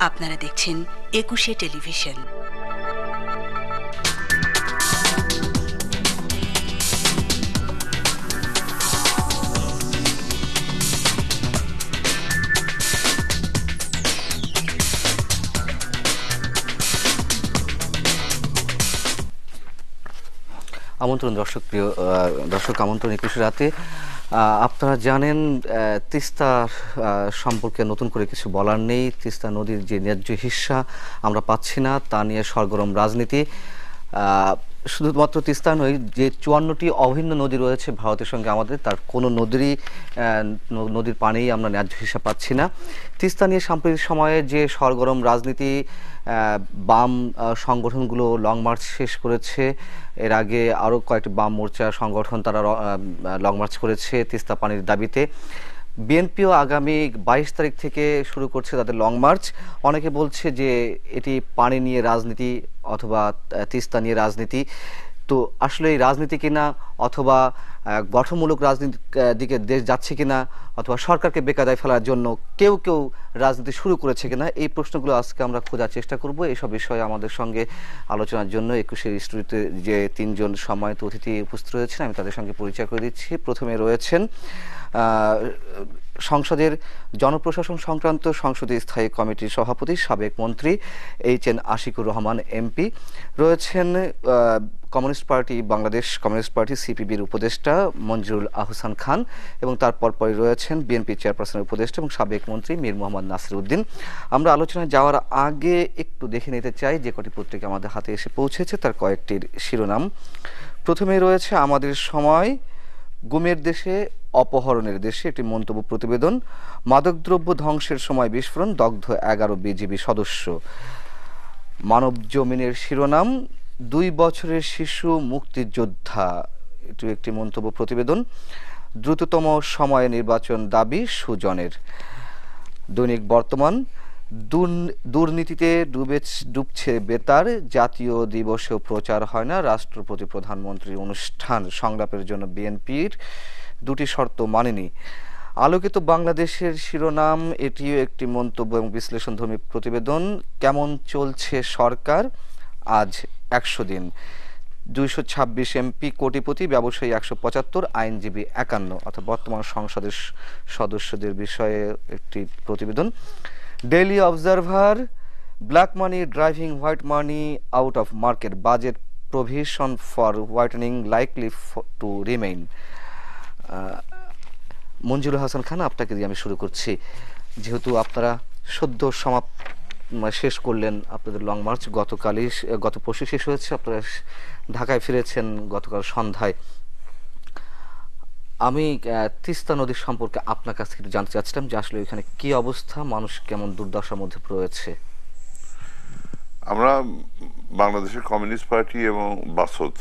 আপনারা দেখছেন একুশে টেলিভিশন। আমন্ত্রণ দর্শক, প্রিয় দর্শক, আমন্ত্রণ 21 রাতে। আপনারা জানেন তিস্তা সম্পর্কে নতুন করে কিছু বলার নেই। তিস্তা নদীর যে ন্যায্য হিস্সা আমরা পাচ্ছি না, তা নিয়ে সরগরম রাজনীতি। শুধুমাত্র তিস্তা নয়, যে 54টি অভিন্ন নদী রয়েছে ভারতের সঙ্গে আমাদের, তার কোনো নদীর পানিই আমরা ন্যায্য হিসাব পাচ্ছি না। তিস্তা নিয়ে সাম্প্রতিক সময়ে যে সরগরম রাজনীতি, বাম সংগঠনগুলো লং মার্চ শেষ করেছে। এর আগে আরও কয়েকটি বাম মোর্চা সংগঠন তারা লং মার্চ করেছে তিস্তা পানির দাবিতে। বিএনপিও আগামী 22 তারিখ থেকে শুরু করছে তাদের লং মার্চ। অনেকে বলছে যে এটি পানি নিয়ে রাজনীতি অথবা তিস্তা নিয়ে রাজনীতি। তো আসলে এই রাজনীতি কিনা, অথবা গঠনমূলক রাজনীতির দিকে দেশ যাচ্ছে কিনা, অথবা সরকারকে বেকায়দায় ফেলার জন্য কেউ রাজনীতি শুরু করেছে কিনা, এই প্রশ্নগুলো আজকে আমরা খোঁজার চেষ্টা করব। এইসব বিষয়ে আমাদের সঙ্গে আলোচনার জন্য 21-এর স্টুডিওতে যে তিনজন সম্মানিত অতিথি উপস্থিত রয়েছেন, আমি তাদের সঙ্গে পরিচয় করে দিচ্ছি। প্রথমে রয়েছেন সংসদের জনপ্রশাসন সংক্রান্ত সংসদীয় স্থায়ী কমিটির সভাপতি, সাবেক মন্ত্রী এইচ.এন. আশিকুর রহমান এমপি। রয়েছেন Communist Party, Bangladesh Communist Party সিপিবির উপদেষ্টা মঞ্জুরুল আহসান খান, এবং তার পরপরই রয়েছেন বিএনপি চেয়ারপারসনের উপদেষ্টা এবং সাবেক মন্ত্রী মীর মোহাম্মদ নাসির উদ্দিন। আমরা আলোচনায় যাওয়ার আগে একটু দেখে নিতে চাই যে কটি পত্রিকা আমাদের হাতে এসে পৌঁছেছে তার কয়েকটির শিরোনাম। প্রথমে রয়েছে আমাদের সময়, গুমের দেশে অপহরণের দেশে, একটি মন্তব্য প্রতিবেদন। মাদকদ্রব্য ধ্বংসের সময় বিস্ফোরণ, দগ্ধ 11 বিজিবি সদস্য। মানব জমিনের শিরোনাম, 2 বছরের শিশু মুক্তিযোদ্ধা, এটি একটি মন্তব্য প্রতিবেদন। দ্রুততম সময়ে নির্বাচন দাবি সুজনের। দৈনিক বর্তমান, দুর্নীতিতে ডুবছে বেতার, জাতীয় দিবসেও প্রচার হয় না, রাষ্ট্রপতি প্রধানমন্ত্রীর অনুষ্ঠান সংলাপের জন্য বিএনপির 2টি শর্ত মানেনি। আলোকিত বাংলাদেশের শিরোনাম, এটিও একটি মন্তব্য এবং বিশ্লেষণধর্মী প্রতিবেদন। কেমন চলছে সরকার, আজ 100 দিন। 226 এমপি কোটিপতি, ব্যবসায়ী 175, আইনজীবী 51, অর্থাৎ বর্তমান সংসদের সদস্যদের বিষয়ে একটি প্রতিবেদন। Daily Observer, black money driving white money out of market, budget provision for whitening likely to remain. Manjurul Hasan Khan, আপনাকে দিয়ে আমি শুরু করছি। যেহেতু আপনারা সদ্য শেষ করলেন আপনাদের লং মার্চ, গত পরশু শেষ হয়েছে, আপনারা ঢাকায় ফিরেছেন গতকাল সন্ধ্যায়। আমি তিস্তা নদীর সম্পর্কে আপনার কাছ থেকে জানতে চাচ্ছিলাম যে আসলে এখানে কি অবস্থা, মানুষ কেমন দুর্দশার মধ্যে রয়েছে। আমরা বাংলাদেশের কমিউনিস্ট পার্টি এবং বাসদ,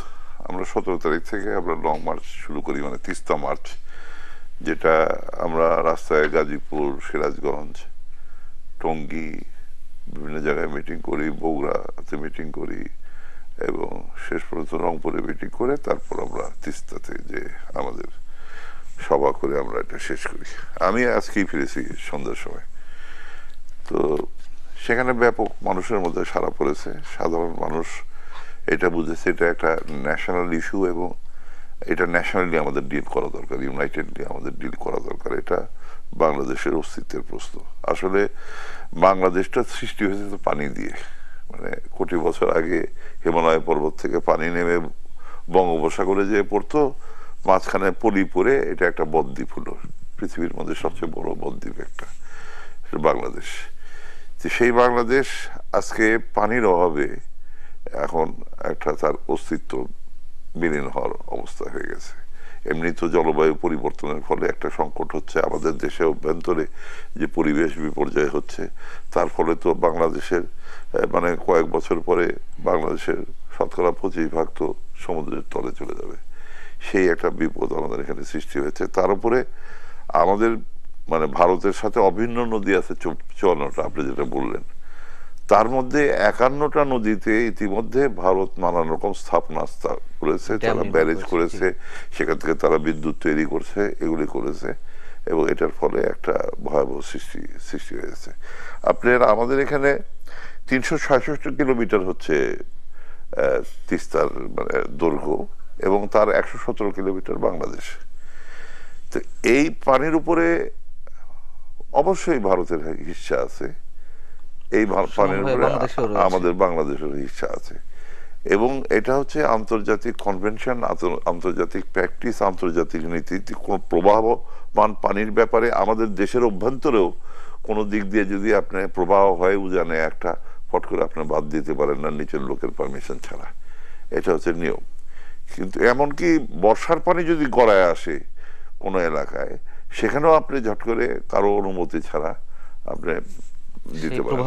আমরা 17 তারিখ থেকে আমরা লং মার্চ শুরু করি, মানে তিস্তা মার্চ, যেটা আমরা রাস্তায় গাজীপুর, সিরাজগঞ্জ, টঙ্গী, বিভিন্ন জায়গায় মিটিং করি, বগুড়াতে মিটিং করি এবং শেষ পর্যন্ত রংপুরে মিটিং করে তারপর আমরা তিস্তাতে যে আমাদের সভা করে আমরা এটা শেষ করি। আমি আজকেই ফিরেছি সন্ধ্যার সময়। তো সেখানে ব্যাপক মানুষের মধ্যে সাড়া পড়েছে। সাধারণ মানুষ এটা বুঝেছে এটা একটা ন্যাশনাল ইস্যু এবং এটা ন্যাশনালি আমাদের ডিল করা দরকার, ইউনাইটেডলি আমাদের ডিল করা দরকার। এটা বাংলাদেশের অস্তিত্বের প্রশ্ন। আসলে বাংলাদেশটা সৃষ্টি হয়েছে তো পানি দিয়ে, মানে কোটি বছর আগে হিমালয় পর্বত থেকে পানি নেমে বঙ্গোপসাগরে যে পড়তো, মাঝখানে পলি পড়ে এটা একটা বদ্বীপ হলো, পৃথিবীর মধ্যে সবচেয়ে বড় বদ্বীপ একটা বাংলাদেশ। সেই বাংলাদেশ আজকে পানির অভাবে এখন একটা তার অস্তিত্ব বিলীন হওয়ার অবস্থা হয়ে গেছে। এমনি তো জলবায়ু পরিবর্তনের ফলে একটা সংকট হচ্ছে আমাদের দেশে, অভ্যন্তরে যে পরিবেশ বিপর্যয় হচ্ছে, তার ফলে তো বাংলাদেশের মানে কয়েক বছর পরে বাংলাদেশের 25% তো সমুদ্রের তলে চলে যাবে। সেই একটা বিপদ আমাদের এখানে সৃষ্টি হয়েছে। তার উপরে আমাদের মানে ভারতের সাথে অভিন্ন নদী আছে 54টা, আপনি যেটা বললেন, তার মধ্যে 51টা নদীতে ইতিমধ্যে ভারত নানান রকম স্থাপনা করেছে, তারা ব্যারেজ করেছে, সেখান থেকে তারা বিদ্যুৎ তৈরি করছে, এগুলি করেছে এবং এটার ফলে একটা ভয়াবহ সৃষ্টি হয়েছে। আপনার আমাদের এখানে 366 কিলোমিটার হচ্ছে তিস্তার মানে দৈর্ঘ্য, এবং তার 117 কিলোমিটার বাংলাদেশ। তো এই পানির উপরে অবশ্যই ভারতের হিস্সা আছে, এই পানির উপরে আমাদের বাংলাদেশের হিস্সা আছে, এবং এটা হচ্ছে আন্তর্জাতিক কনভেনশন, আন্তর্জাতিক প্র্যাকটিস, আন্তর্জাতিক নীতি। কোন প্রবাহমান পানির ব্যাপারে আমাদের দেশের অভ্যন্তরেও কোনো দিক দিয়ে যদি আপনার প্রবাহ হয় উজানে একটা, ফট করে আপনি বাদ দিতে পারেন না নিচের লোকের পারমিশন ছাড়া, এটা হচ্ছে নিয়ম। কিন্তু এমনকি বর্ষার পানি যদি গড়ায় আসে কোনো এলাকায়, সেখানেও আপনি ঝট করে কারো অনুমতি ছাড়া আপনি দিতে পারেন।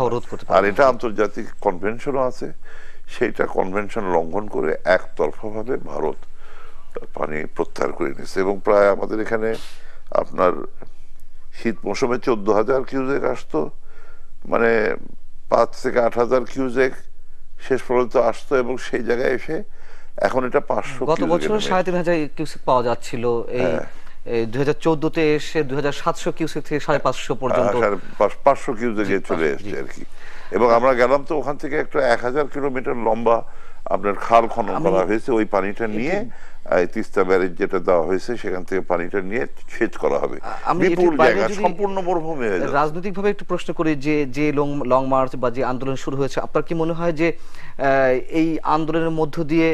আর এটা আন্তর্জাতিক কনভেনশনও আছে, সেইটা কনভেনশন লঙ্ঘন করে একতরফা ভাবে ভারত পানি প্রত্যাহার করে নিয়েছে। এবং প্রায় আমাদের এখানে আপনার শীত মৌসুমে 14,000 কিউসেক আসতো, মানে 5 থেকে 8,000 কিউসেক শেষ পর্যন্ত আসতো, এবং সেই জায়গায় এসে এখন এটা 500। গত বছর 3,500 কিউসেক পাওয়া যাচ্ছিল, এই 2014-তে এসে 2,700 কিউসেক থেকে 550 পর্যন্ত 500 কিউসেকে চলে এসেছে আর কি। এবং আমরা গেলাম তো ওখান থেকে একটা 1000 কিলোমিটার লম্বা আপনার খাল খনন করা হয়েছে, ওই পানিটা নিয়ে তিস্তা ব্যারেজ যেটা দেওয়া হয়েছে সেখান থেকে পানিটা নিয়ে সেচ করা হবে। বিপুল জায়গা, সম্পূর্ণ মরুভূমি হয়ে যাবে। রাজনৈতিকভাবে একটু প্রশ্ন করি, যে লং মার্চ বা যে আন্দোলন শুরু হয়েছে, আপনার কি মনে হয় যে এই আন্দোলনের মধ্য দিয়ে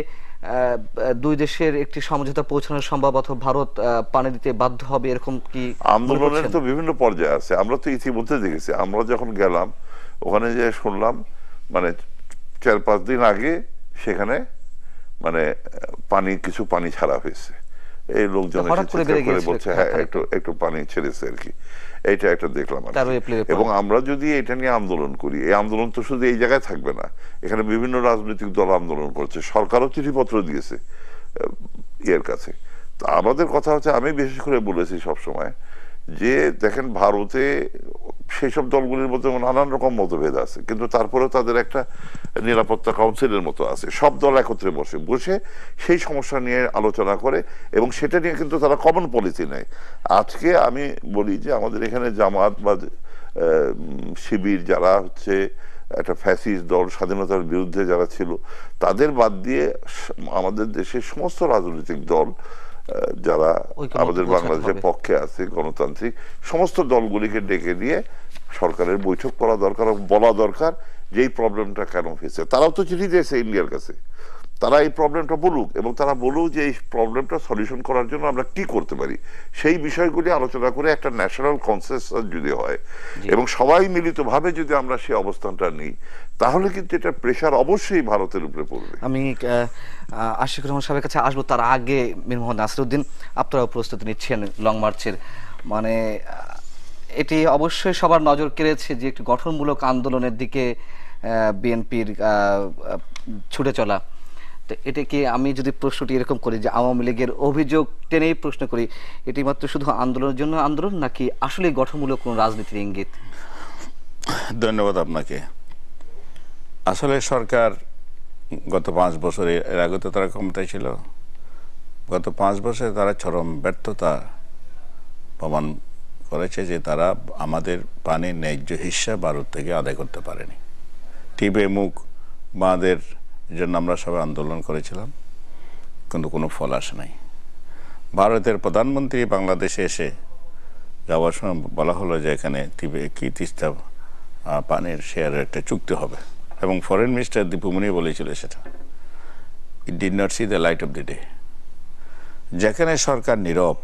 দুই দেশের একটি সমঝোতা পৌঁছানো সম্ভব, অথবা ভারত পানি দিতে বাধ্য হবে, এরকম কি? আন্দোলনের তো বিভিন্ন পর্যায়ে আছে, আমরা তো ইতিমধ্যে দেখেছি। আমরা যখন গেলাম ওখানে যে শুনলাম মানে 4-5 দিন আগে সেখানে মানে কিছু পানি ছাড়া হয়েছে, এই লোকজন বলছে হ্যাঁ একটু পানি ছেড়েছে আর কি। এইটা একটা দেখলাম। এবং আমরা যদি এটা নিয়ে আন্দোলন করি, এই আন্দোলন তো শুধু এই জায়গায় থাকবে না, এখানে বিভিন্ন রাজনৈতিক দল আন্দোলন করছে, সরকারও চিঠিপত্র দিয়েছে এর কাছে। তো আমাদের কথা হচ্ছে, আমি বিশেষ করে বলেছি সবসময় যে দেখেন, ভারতে সেই সব দলগুলির মধ্যে নানান রকম মতভেদ আছে, কিন্তু তারপরেও তাদের একটা নিরাপত্তা কাউন্সিলের মতো আছে, সব দল একত্রে বসে সেই সমস্যা নিয়ে আলোচনা করে, এবং সেটা নিয়ে কিন্তু তারা কমন পলিসি নেয়। আজকে আমি বলি যে আমাদের এখানে জামাত বা শিবির, যারা হচ্ছে একটা ফ্যাসিস্ট দল, স্বাধীনতার বিরুদ্ধে যারা ছিল, তাদের বাদ দিয়ে আমাদের দেশের সমস্ত রাজনৈতিক দল যারা আমাদের বাংলাদেশের পক্ষে আছে, গণতান্ত্রিক সমস্ত দলগুলিকে ডেকে নিয়ে সরকারের বৈঠক করা দরকার, বলা দরকার যে এই প্রবলেমটা কেন হয়েছে। তারাও তো চিঠি দিয়েছে ইন্ডিয়ার কাছে, তারা এই প্রবলেমটা বলুক, এবং তারা বলুক যে এই প্রবলেমটা সলিউশন করার জন্য আমরা কি করতে পারি, সেই বিষয়গুলি আলোচনা করে একটা ন্যাশনাল কনসেনসাস যদি হয়, এবং সবাই মিলিতভাবে যদি আমরা সেই অবস্থানটা নিই, তাহলে কিন্তু এটা প্রেশার অবশ্যই ভারতের উপরে পড়বে। আমি আশিকুর রহমান সাহেবের কাছে আসবো, তার আগে মীর মোহাম্মদ নাসিরউদ্দিন, আপনারাও প্রস্তুতি নিচ্ছেন লং মার্চের, মানে এটি অবশ্যই সবার নজর কেড়েছে যে একটি গঠনমূলক আন্দোলনের দিকে বিএনপির ছুটে চলা। তো এটাকে আমি যদি প্রশ্নটি এরকম করি যে আওয়ামী লীগের অভিযোগ টেনেই প্রশ্ন করি, এটি মাত্র শুধু আন্দোলনের জন্য আন্দোলন, নাকি আসলে গঠনমূলক কোন রাজনীতির ইঙ্গিত? ধন্যবাদ আপনাকে। আসলে সরকার গত 5 বছরে, এর আগে তো তারা ক্ষমতায় ছিল, গত 5 বছরে তারা চরম ব্যর্থতা প্রমাণ করেছে যে তারা আমাদের পানির ন্যায্য হিস্সা ভারত থেকে আদায় করতে পারেনি। টিবে মুখ বাঁধের জন্য আমরা সবাই আন্দোলন করেছিলাম, কিন্তু কোনো ফল আসে নাই। ভারতের প্রধানমন্ত্রী বাংলাদেশে এসে যাওয়ার সময় বলা হলো যে এখানে তিস্তা পানির শেয়ারের একটা চুক্তি হবে, এবং ফরেন মিনিস্টার দীপুমনি বলেছিল সেটা। It did not C the light of the day. যেখানে সরকার নীরব,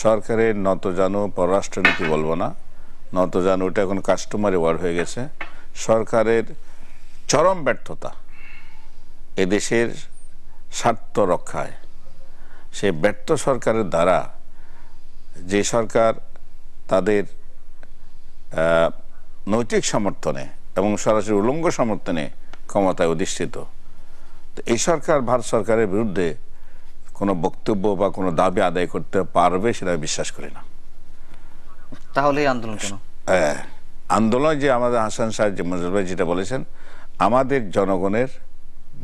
সরকারের নতজানু পররাষ্ট্রনীতি বলবো না, নতজানু ওটা এখন কাস্টমারি ওয়ার্ড হয়ে গেছে। সরকারের চরম ব্যর্থতা এদেশের স্বার্থ রক্ষায়, সেই ব্যর্থ সরকারের দ্বারা, যে সরকার তাদের নৈতিক সমর্থনে এবং সরাসরি উলঙ্গ সমর্থনে ক্ষমতায় অধিষ্ঠিত, তো এই সরকার ভারত সরকারের বিরুদ্ধে কোনো বক্তব্য বা কোনো দাবি আদায় করতে পারবে সেটা বিশ্বাস করি না। তাহলে আন্দোলন কেন? আন্দোলন যে আমাদের হাসান সাহেব ভাই যেটা বলেছেন, আমাদের জনগণের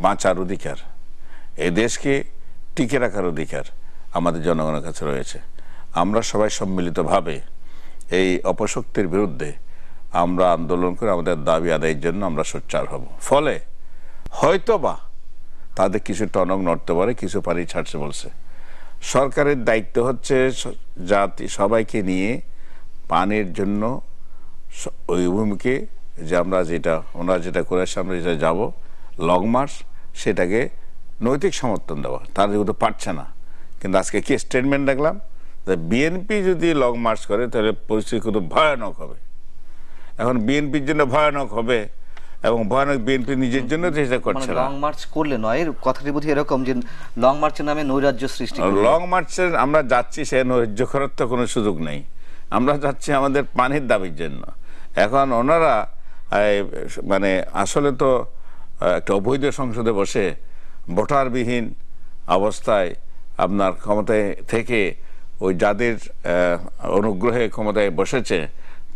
বাঁচার অধিকার, এই দেশকে টিকে রাখার অধিকার আমাদের জনগণের কাছে রয়েছে। আমরা সবাই সম্মিলিতভাবে এই অপশক্তির বিরুদ্ধে আমরা আন্দোলন করে আমাদের দাবি আদায়ের জন্য আমরা সোচ্চার হব। ফলে হয়তোবা তাদের কিছু টনক নড়তে পারে, কিছু পানি ছাড়ছে বলছে। সরকারের দায়িত্ব হচ্ছে জাতি সবাইকে নিয়ে পানির জন্য ওই ভূমিকে যে ওনারা যেটা করে আসছে আমরা যেটা যাব লং মার্চ, সেটাকে নৈতিক সমর্থন দেওয়া। তারা যেহেতু পারছে না, কিন্তু আজকে কি স্টেটমেন্ট দেখলাম যে বিএনপি যদি লং মার্চ করে তাহলে পরিস্থিতি খুব ভয়ানক হবে। এখন বিএনপির জন্য ভয়ানক হবে এবং ভয়ানক বিএনপি নিজের জন্য চেষ্টা করছে না। লং মার্চ করলে নয়, কথাটি বুঝি এরকম যে লং মার্চের নামে নৈরাজ্য সৃষ্টি। লং মার্চের আমরা যাচ্ছি, সে নৈরাজ্য করার তো কোনো সুযোগ নেই। আমরা যাচ্ছি আমাদের পানির দাবির জন্য। এখন ওনারা মানে আসলে তো একটা অবৈধ সংসদে বসে ভোটারবিহীন অবস্থায় আপনার ক্ষমতায় থেকে ওই যাদের অনুগ্রহে ক্ষমতায় বসেছে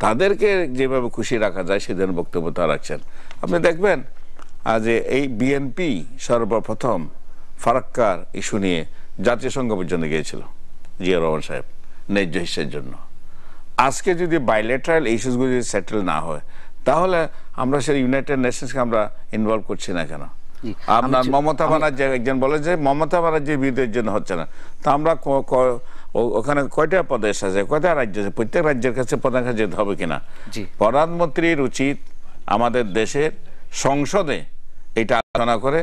তাদেরকে যেভাবে খুশি রাখা যায় সেদিন বক্তব্য তা রাখছেন। আপনি দেখবেন আজ এই বিএনপি সর্বপ্রথম ফারাক্কার ইস্যু নিয়ে জাতিসংঘ পর্যন্ত গিয়েছিল, জিয়া রহমান সাহেব, ন্যায্য হিস্যের জন্য। আজকে যদি বাইলেটারাল ইস্যুসগুলো যদি সেটেল না হয় তাহলে আমরা সেই ইউনাইটেড নেশনসকে আমরা ইনভলভ করছি না কেন? আপনার মমতা ব্যানার্জি একজন বলে যে মমতা ব্যানার্জির বিরুদ্ধের জন্য হচ্ছে না, তা আমরা ওখানে কয়টা প্রদেশ আছে, কয়টা রাজ্য আছে, প্রত্যেক রাজ্যের কাছে প্রধান কাছে যেতে হবে কিনা? প্রধানমন্ত্রীর উচিত আমাদের দেশের সংসদে এটা আলোচনা করে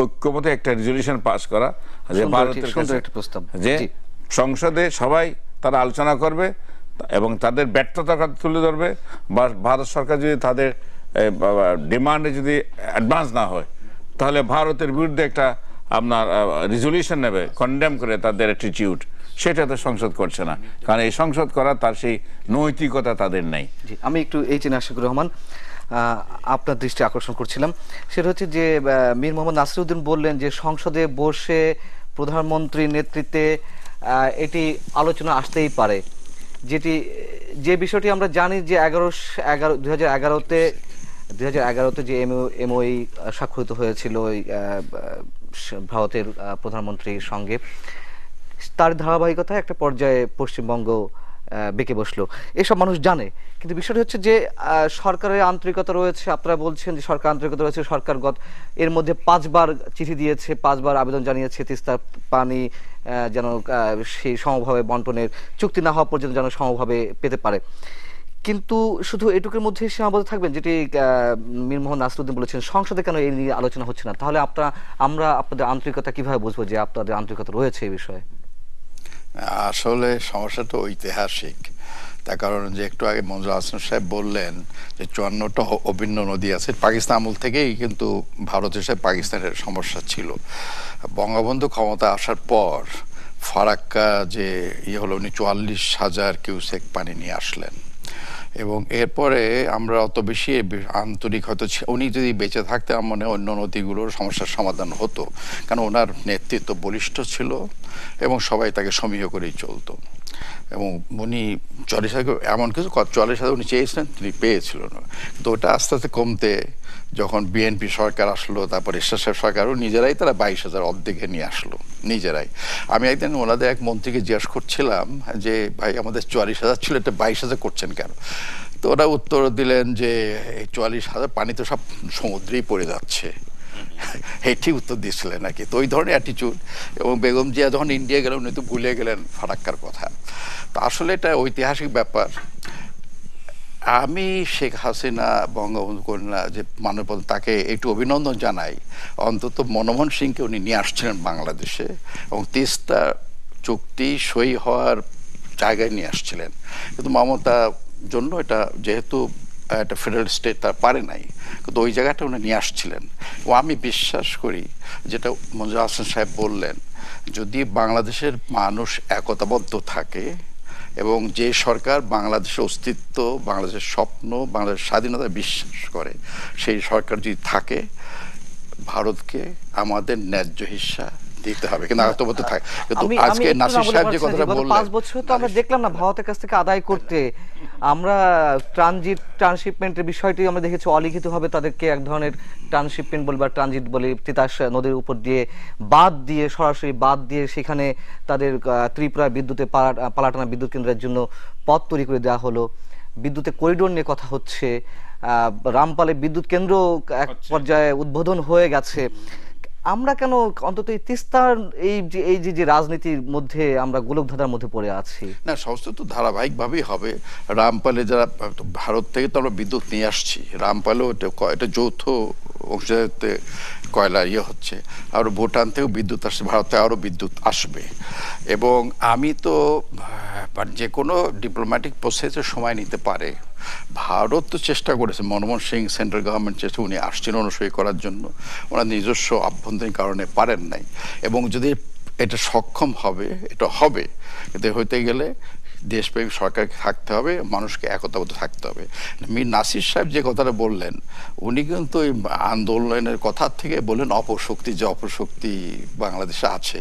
ঐক্যমতে একটা রেজলিউশন পাস করা, যে ভারতের কাছে যে সংসদে সবাই তারা আলোচনা করবে এবং তাদের ব্যর্থতা তুলে ধরবে, বা ভারত সরকার যদি তাদের ডিমান্ডে যদি অ্যাডভান্স না হয় তাহলে ভারতের বিরুদ্ধে একটা আপনার রেজলিউশন নেবে কন্ডেম করে তাদের অ্যাটিটিউড। সেটা তো সংসদ করছে না, কারণ এই সংসদ করা তার সেই নৈতিকতা তাদের নেই। আমি একটু এইচ.এন. আশিকুর রহমান আপনার দৃষ্টি আকর্ষণ করছিলাম, সেটা হচ্ছে যে মীর মোহাম্মদ নাসিরউদ্দিন বললেন যে সংসদে বসে প্রধানমন্ত্রীর নেতৃত্বে এটি আলোচনা আসতেই পারে, যে বিষয়টি আমরা জানি যে 2011-তে যে এমওই স্বাক্ষরিত হয়েছিল ভারতের প্রধানমন্ত্রীর সঙ্গে, তার ধারাবাহিকতায় একটা পর্যায়ে পশ্চিমবঙ্গ বেঁকে বসলো। এসব মানুষ জানে, কিন্তু বিষয়টা হচ্ছে যে সরকারের আন্তরিকতা রয়েছে। আপনারা বলছেন যে সরকার আন্তরিকতা রয়েছে, সরকার এর মধ্যে 5 বার চিঠি দিয়েছে, 5 বার আবেদন জানিয়েছে তিস্তার পানি যেন সেই সমভাবে বন্টনের চুক্তি না হওয়া পর্যন্ত যেন সমভাবে পেতে পারে। কিন্তু শুধু এটুকুর মধ্যে সীমাবদ্ধ থাকবেন, যেটি মীর মোহাম্মদ নাসিরউদ্দিন বলেছেন, সংসদে কেন এই নিয়ে আলোচনা হচ্ছে না? তাহলে আমরা আপনাদের আন্তরিকতা কিভাবে বুঝবো যে আপনাদের আন্তরিকতা রয়েছে এই বিষয়ে? আসলে সমস্যাটা ঐতিহাসিক। তার কারণ যে একটু আগে মঞ্জুর হাসান সাহেব বললেন যে 54টা অভিন্ন নদী আছে, পাকিস্তান আমল থেকেই কিন্তু ভারতের সাথে পাকিস্তানের সমস্যা ছিল। বঙ্গবন্ধু ক্ষমতা আসার পর ফারাক্কা যে হলো, উনি 44,000 কিউসেক পানি নিয়ে আসলেন এবং এরপরে আমরা অত বেশি আন্তরিক হয়তো উনি যদি বেঁচে থাকতে আমার মনে হয় অন্য নদীগুলোর সমস্যার সমাধান হতো, কারণ ওনার নেতৃত্ব বলিষ্ঠ ছিল এবং সবাই তাকে সমীহ করেই চলতো। এবং উনি 40,000 এমন কিছু 40,000 উনি চেয়েছিলেন, তিনি পেয়েছিল না। তো ওটা আস্তে আস্তে কমতে যখন বিএনপি সরকার আসলো, তারপর এরশাদ সাহেব সরকারও নিজেরাই তারা 22,000 অর্ধেকে নিয়ে আসলো নিজেরাই। আমি একদিন ওনাদের এক মন্ত্রীকে জিজ্ঞাসা করছিলাম যে ভাই আমাদের 44,000 ছিল, এটা 22,000 করছেন কেন? তো ওরা উত্তর দিলেন যে এই 44,000 পানি তো সব সমুদ্রেই পড়ে যাচ্ছে, এটি উত্তর দিয়েছিলেন আর কি। তো ওই ধরনের অ্যাটিটিউড। এবং বেগম জিয়া যখন ইন্ডিয়া গেলেন উনি তো ভুলে গেলেন ফারাক্কার কথা। তো আসলে এটা ঐতিহাসিক ব্যাপার। আমি শেখ হাসিনা বঙ্গবন্ধু কন্যা যে মাননীয় তাকে একটু অভিনন্দন জানাই, অন্তত মনমোহন সিংকে উনি নিয়ে আসছিলেন বাংলাদেশে এবং তিস্তা চুক্তি সই হওয়ার জায়গায় নিয়ে আসছিলেন। কিন্তু মমতার জন্য এটা যেহেতু একটা ফেডারেল স্টেট তার পারে নাই, কিন্তু ওই জায়গাটা উনি নিয়ে আসছিলেন। ও আমি বিশ্বাস করি যেটা মঞ্জুর হাসান সাহেব বললেন, যদি বাংলাদেশের মানুষ একতাবদ্ধ থাকে এবং যে সরকার বাংলাদেশের অস্তিত্ব, বাংলাদেশের স্বপ্ন, বাংলাদেশের স্বাধীনতা বিশ্বাস করে, সেই সরকার যদি থাকে, ভারতকে আমাদের ন্যায্য হিস্সা দিতে হবে, কিন্তু আহতবত থাকে। কিন্তু আমি আজকে একটু নাসির না বলে সাহেব যে পারছি না কথাটা গত বললেন, 5 বছর তো আমরা দেখলাম না ভারতের কাছ থেকে আদায় করতে। আমরা ট্রান্সশিপমেন্টের বিষয়টি আমরা দেখেছি অলিখিতভাবে তাদেরকে এক ধরনের ট্রান্সশিপমেন্ট বলি বা ট্রানজিট বলি, তিতাস নদীর উপর দিয়ে বাদ দিয়ে, সরাসরি বাদ দিয়ে সেখানে তাদের ত্রিপুরা বিদ্যুতে পালাটানা বিদ্যুৎ কেন্দ্রের জন্য পথ তৈরি করে দেওয়া হলো। বিদ্যুতের করিডোর নিয়ে কথা হচ্ছে, রামপালে বিদ্যুৎ কেন্দ্র এক পর্যায়ে উদ্বোধন হয়ে গেছে। আমরা কেন অন্তত এই তিস্তার এই যে রাজনীতির মধ্যে আমরা গোলকধাঁধার মধ্যে পড়ে আছি? না, সমস্ত তো ধারাবাহিকভাবেই হবে। রামপালে যারা ভারত থেকে তো আমরা বিদ্যুৎ নিয়ে আসছি, রামপালেও এটা যৌথ অংশীদারিত্বে কয়লা হচ্ছে, আর ভুটান থেকেও বিদ্যুৎ আসছে, ভারত থেকে আরও বিদ্যুৎ আসবে। এবং আমি তো যে কোনো ডিপ্লোম্যাটিক প্রসেসে সময় নিতে পারে। ভারত তো চেষ্টা করেছে, মনমোহন সিং সেন্ট্রাল গভর্নমেন্ট চেষ্টা, উনি আসছেন অনুসই করার জন্য, ওনার নিজস্ব আভ্যন্তরীণ কারণে পারেন নাই। এবং যদি এটা সক্ষম হবে, এটা হবে, কিন্তু হইতে গেলে দেশপ্রেমিক সরকারকে থাকতে হবে, মানুষকে একতাবদ্ধ থাকতে হবে। মীর নাসির সাহেব যে কথাটা বললেন, উনি কিন্তু ওই আন্দোলনের কথা থেকে বললেন অপশক্তি, যে অপশক্তি বাংলাদেশে আছে।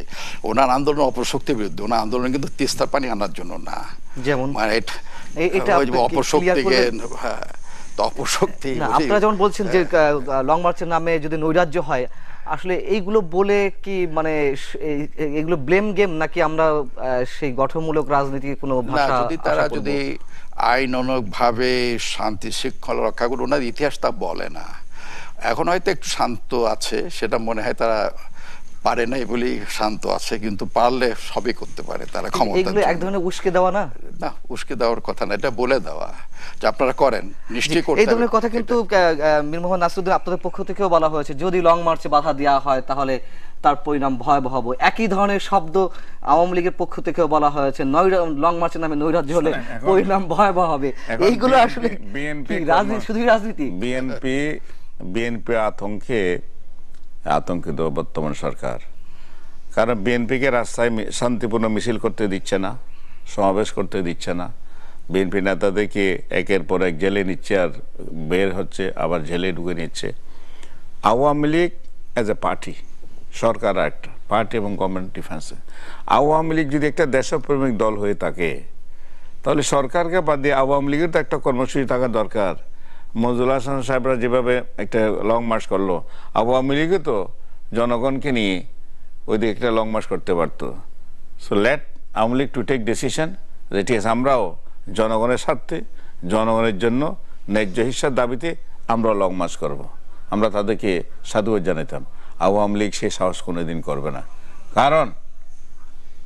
ওনার আন্দোলন অপশক্তির বিরুদ্ধে, ওনার আন্দোলন কিন্তু তিস্তার পানি আনার জন্য না। যেমন মানে এটা অপশক্তিকে অপশক্তি আপনারা যেমন বলছেন যে লং মার্চের নামে যদি নৈরাজ্য হয়, আসলে এইগুলো বলে কি মানে এগুলো ব্লেম গেম, নাকি আমরা সেই গঠনমূলক রাজনীতি কোনো ভাষা? যদি তারা যদি আইনানুগভাবে শান্তি শৃঙ্খলা রক্ষা করে, ওনার ইতিহাস তা বলে না। এখন হয়তো একটু শান্ত আছে, সেটা মনে হয় তারা পারে নাই বলেই শান্ত আছে, কিন্তু পারলে সবই করতে পারে তারা। ক্ষমতা এগুলো এক ধরনের উস্কে দেওয়া না? না, উস্কে দেওয়ার কথা না, এটা বলে দেওয়া যে আপনারা করেন, নিশ্চয়ই করতে। এই ধরনের কথা কিন্তু মীর মোহাম্মদ নাসিরউদ্দিন আপনাদের পক্ষ থেকেও বলা হয়েছে, যদি লং মার্চে বাধা দেওয়া হয় তাহলে তার পরিণাম ভয়াবহ হবে। একই ধরনের শব্দ আওয়ামী লীগের পক্ষ থেকেও বলা হয়েছে, লং মার্চের নামে নৈরাজ্য হলে পরিণাম ভয়াবহ হবে। এইগুলো আসলে রাজনীতি, শুধুই রাজনীতি। বিএনপি আতঙ্কিত বর্তমান সরকার, কারণ বিএনপিকে রাস্তায় শান্তিপূর্ণ মিছিল করতে দিচ্ছে না, সমাবেশ করতে দিচ্ছে না। বিএনপি নেতাদেরকে একের পর এক জেলে নিচ্ছে, আর বের হচ্ছে আবার জেলে ঢুকে নিচ্ছে। Awami League as a party, সরকার একটা পার্টি এবং গভর্নমেন্ট ডিফেন্সে, আওয়ামী লীগ যদি একটা দেশপ্রেমিক দল হয়ে থাকে, তাহলে সরকারকে বাদ দিয়ে আওয়ামী লীগের তো একটা কর্মসূচি থাকা দরকার। মঞ্জুর হাসান সাহেবরা যেভাবে একটা লং মার্চ করলো, আওয়ামী লীগও তো জনগণকে নিয়ে ওই দিকে একটা লং মার্চ করতে পারতো। So let Awami League to take decision যে ঠিক আছে, আমরাও জনগণের স্বার্থে, জনগণের জন্য ন্যায্য হিস্যার দাবিতে আমরা লং মার্চ করব। আমরা তাদেরকে সাধুবাদ জানাতাম। আওয়ামী লীগ সে সাহস কোনোদিন করবে না, কারণ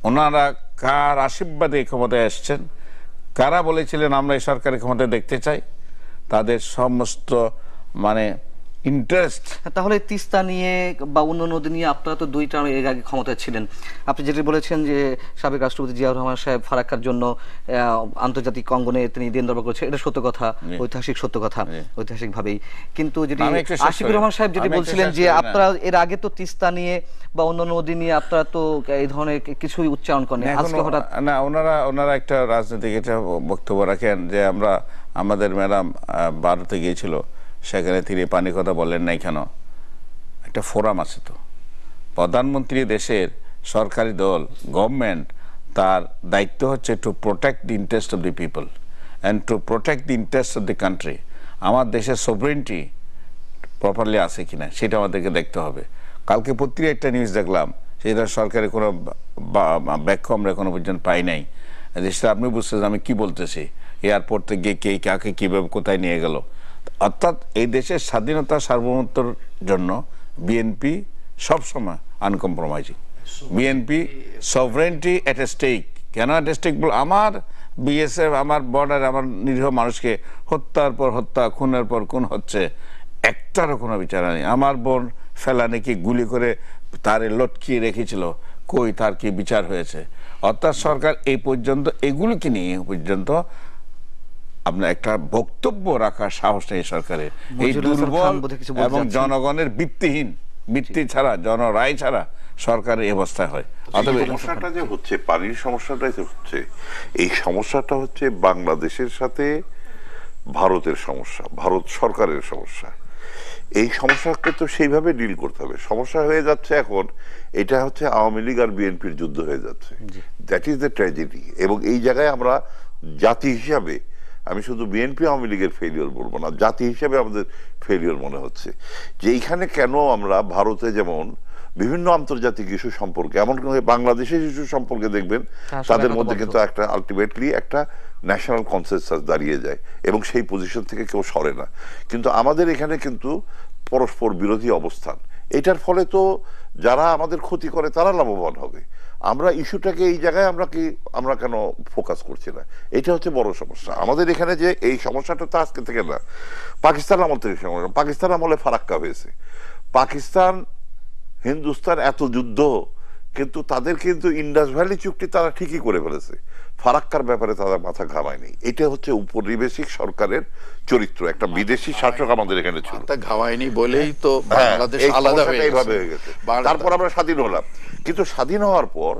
ওনারা কার আশীর্বাদে ক্ষমতায় এসছেন, কারা বলেছিলেন আমরা এই সরকারের ক্ষমতায় দেখতে চাই, তাদের সমস্ত মানে ইন্টারেস্ট। তাহলে তিস্তা নিয়ে বা অন্য নদী নিয়ে আপনারা তো 2 টার্ম এর আগে ক্ষমতায় ছিলেন, আপনি যেটি বলেছেন যে সাবেক রাষ্ট্রপতি জিয়াউর রহমান সাহেব ফারাক্কার জন্য আন্তর্জাতিক অঙ্গনে তিনি দিন দরবার করেছেন, এটা সত্য কথা, ঐতিহাসিক সত্য কথা, ঐতিহাসিক ভাবেই। কিন্তু যেটি আশিকুর রহমান সাহেব যেটি বলছিলেন যে আপনারা এর আগে তো তিস্তা নিয়ে বা অন্য নদী নিয়ে আপনারা তো এই ধরনের কিছুই উচ্চারণ করেন, আজকে হঠাৎ না। ওনারা একটা রাজনৈতিক এটা বক্তব্য রাখেন যে আমাদের ম্যাডাম ভারতে গিয়েছিল, সেখানে তিনি পানির কথা বললেন নাই কেন? একটা ফোরাম আছে তো, প্রধানমন্ত্রী দেশের সরকারি দল, গভর্নমেন্ট, তার দায়িত্ব হচ্ছে to protect the interest of the people and to protect the interest of the country. আমার দেশের সভরেন্টি প্রপারলি আছে কিনা সেটা আমাদেরকে দেখতে হবে। কালকে পত্রিকায় একটা নিউজ দেখলাম, সেটা সরকারের কোনো ব্যাখ্যা আমরা এখনো পর্যন্ত পাই নাই। সেটা আপনি বুঝতেছেন আমি কি বলতেছি, এয়ারপোর্টে গিয়ে কে কাকে কীভাবে কোথায় নিয়ে গেল। অর্থাৎ এই দেশের স্বাধীনতা সার্বভৌমত্বর জন্য বিএনপি সবসময় আনকম্প্রোমাইজিং। বিএনপি সভরেন্টি এট এ স্টেক। কেন এট এ স্টেক বল? আমার বিএসএফ আমার বর্ডার, আমার নিরীহ মানুষকে হত্যার পর হত্যা, খুনের পর খুন হচ্ছে, একটারও কোনো বিচার নেই। আমার বোন ফেলানিকে গুলি করে তারে লটকিয়ে রেখেছিল, কই তার কি বিচার হয়েছে? অর্থাৎ সরকার এই পর্যন্ত এগুলোকে নিয়ে পর্যন্ত আপনার একটা বক্তব্য রাখার সাহস নেই সরকারের। এই দুর্বল এবং জনগণের ভিত্তি ছাড়া, জনরায় ছাড়া সরকারের এই অবস্থা হয়। সমস্যাটা যে হচ্ছে, পানির সমস্যাটাই হচ্ছে, এই সমস্যাটা হচ্ছে বাংলাদেশের সাথে ভারতের সমস্যা, ভারত সরকারের সমস্যা। এই সমস্যাকে তো সেইভাবে ডিল করতে হবে। সমস্যা হয়ে যাচ্ছে এখন, এটা হচ্ছে আওয়ামী লীগ আর বিএনপির যুদ্ধ হয়ে যাচ্ছে। That is the tragedy. এবং এই জায়গায় আমরা জাতি হিসাবে, আমি শুধু বিএনপি আওয়ামী লীগের ফেলিওর বলবো না, জাতি হিসাবে আমাদের ফেলিওর মনে হচ্ছে যে এইখানে কেন আমরা ভারতে যেমন বিভিন্ন আন্তর্জাতিক ইস্যু সম্পর্কে, এমন বাংলাদেশের ইস্যু সম্পর্কে দেখবেন তাদের মধ্যে কিন্তু একটা আলটিমেটলি একটা ন্যাশনাল কনসেনসাস দাঁড়িয়ে যায় এবং সেই পজিশন থেকে কেউ সরে না। কিন্তু আমাদের এখানে কিন্তু পরস্পর বিরোধী অবস্থান। এটার ফলে তো যারা আমাদের ক্ষতি করে তারা লাভবান হবে। আমরা ইস্যুটাকে এই জায়গায় আমরা কেন ফোকাস করছি না, এটা হচ্ছে বড় সমস্যা আমাদের এখানে। যে এই সমস্যাটা তো আজকে থেকে না, পাকিস্তান আমল থেকে সমস্যা। পাকিস্তান আমলে ফারাক্কা হয়েছে, পাকিস্তান হিন্দুস্তান এত যুদ্ধ, কিন্তু তাদের কিন্তু ইন্ডাস ভ্যালি চুক্তি তারা ঠিকই করে ফেলেছে, ফারাক্কার ব্যাপারে তারা মাথা ঘামায়নি। এটা হচ্ছে উপনিবেশিক সরকারের চরিত্র। একটা বিদেশি শাসক আমাদের এখানে ছিল, ঘামায়নি বলেই তো বাংলাদেশ আলাদা হয়ে গেছে। তারপর আমরা স্বাধীন হলাম, কিন্তু স্বাধীন হওয়ার পর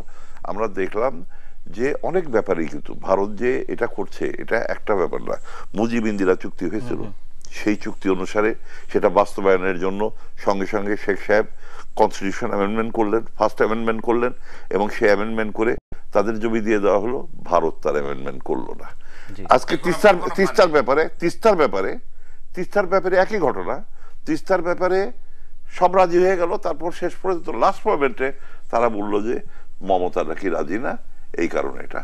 আমরা দেখলাম যে অনেক ব্যাপারেই কিন্তু ভারত যে এটা করছে, এটা একটা ব্যাপার না। মুজিব ইন্দিরা চুক্তি হয়েছিল, সেই চুক্তি অনুসারে সেটা বাস্তবায়নের জন্য সঙ্গে সঙ্গে শেখ সাহেব কনস্টিটিউশন অ্যামেন্ডমেন্ট করলেন, ফার্স্ট অ্যামেন্ডমেন্ট করলেন, এবং সেই অ্যামেন্ডমেন্ট করে তাদের জমি দিয়ে দেওয়া হলো। ভারত তার অ্যামেন্ডমেন্ট করলো না। আজকে তিস্তার ব্যাপারে একই ঘটনা। তিস্তার ব্যাপারে সব রাজি হয়ে গেল, তারপর শেষ পর্যন্ত লাস্ট মোমেন্টে তারা বললো যে মমতা নাকি রাজি না, এই কারণে এটা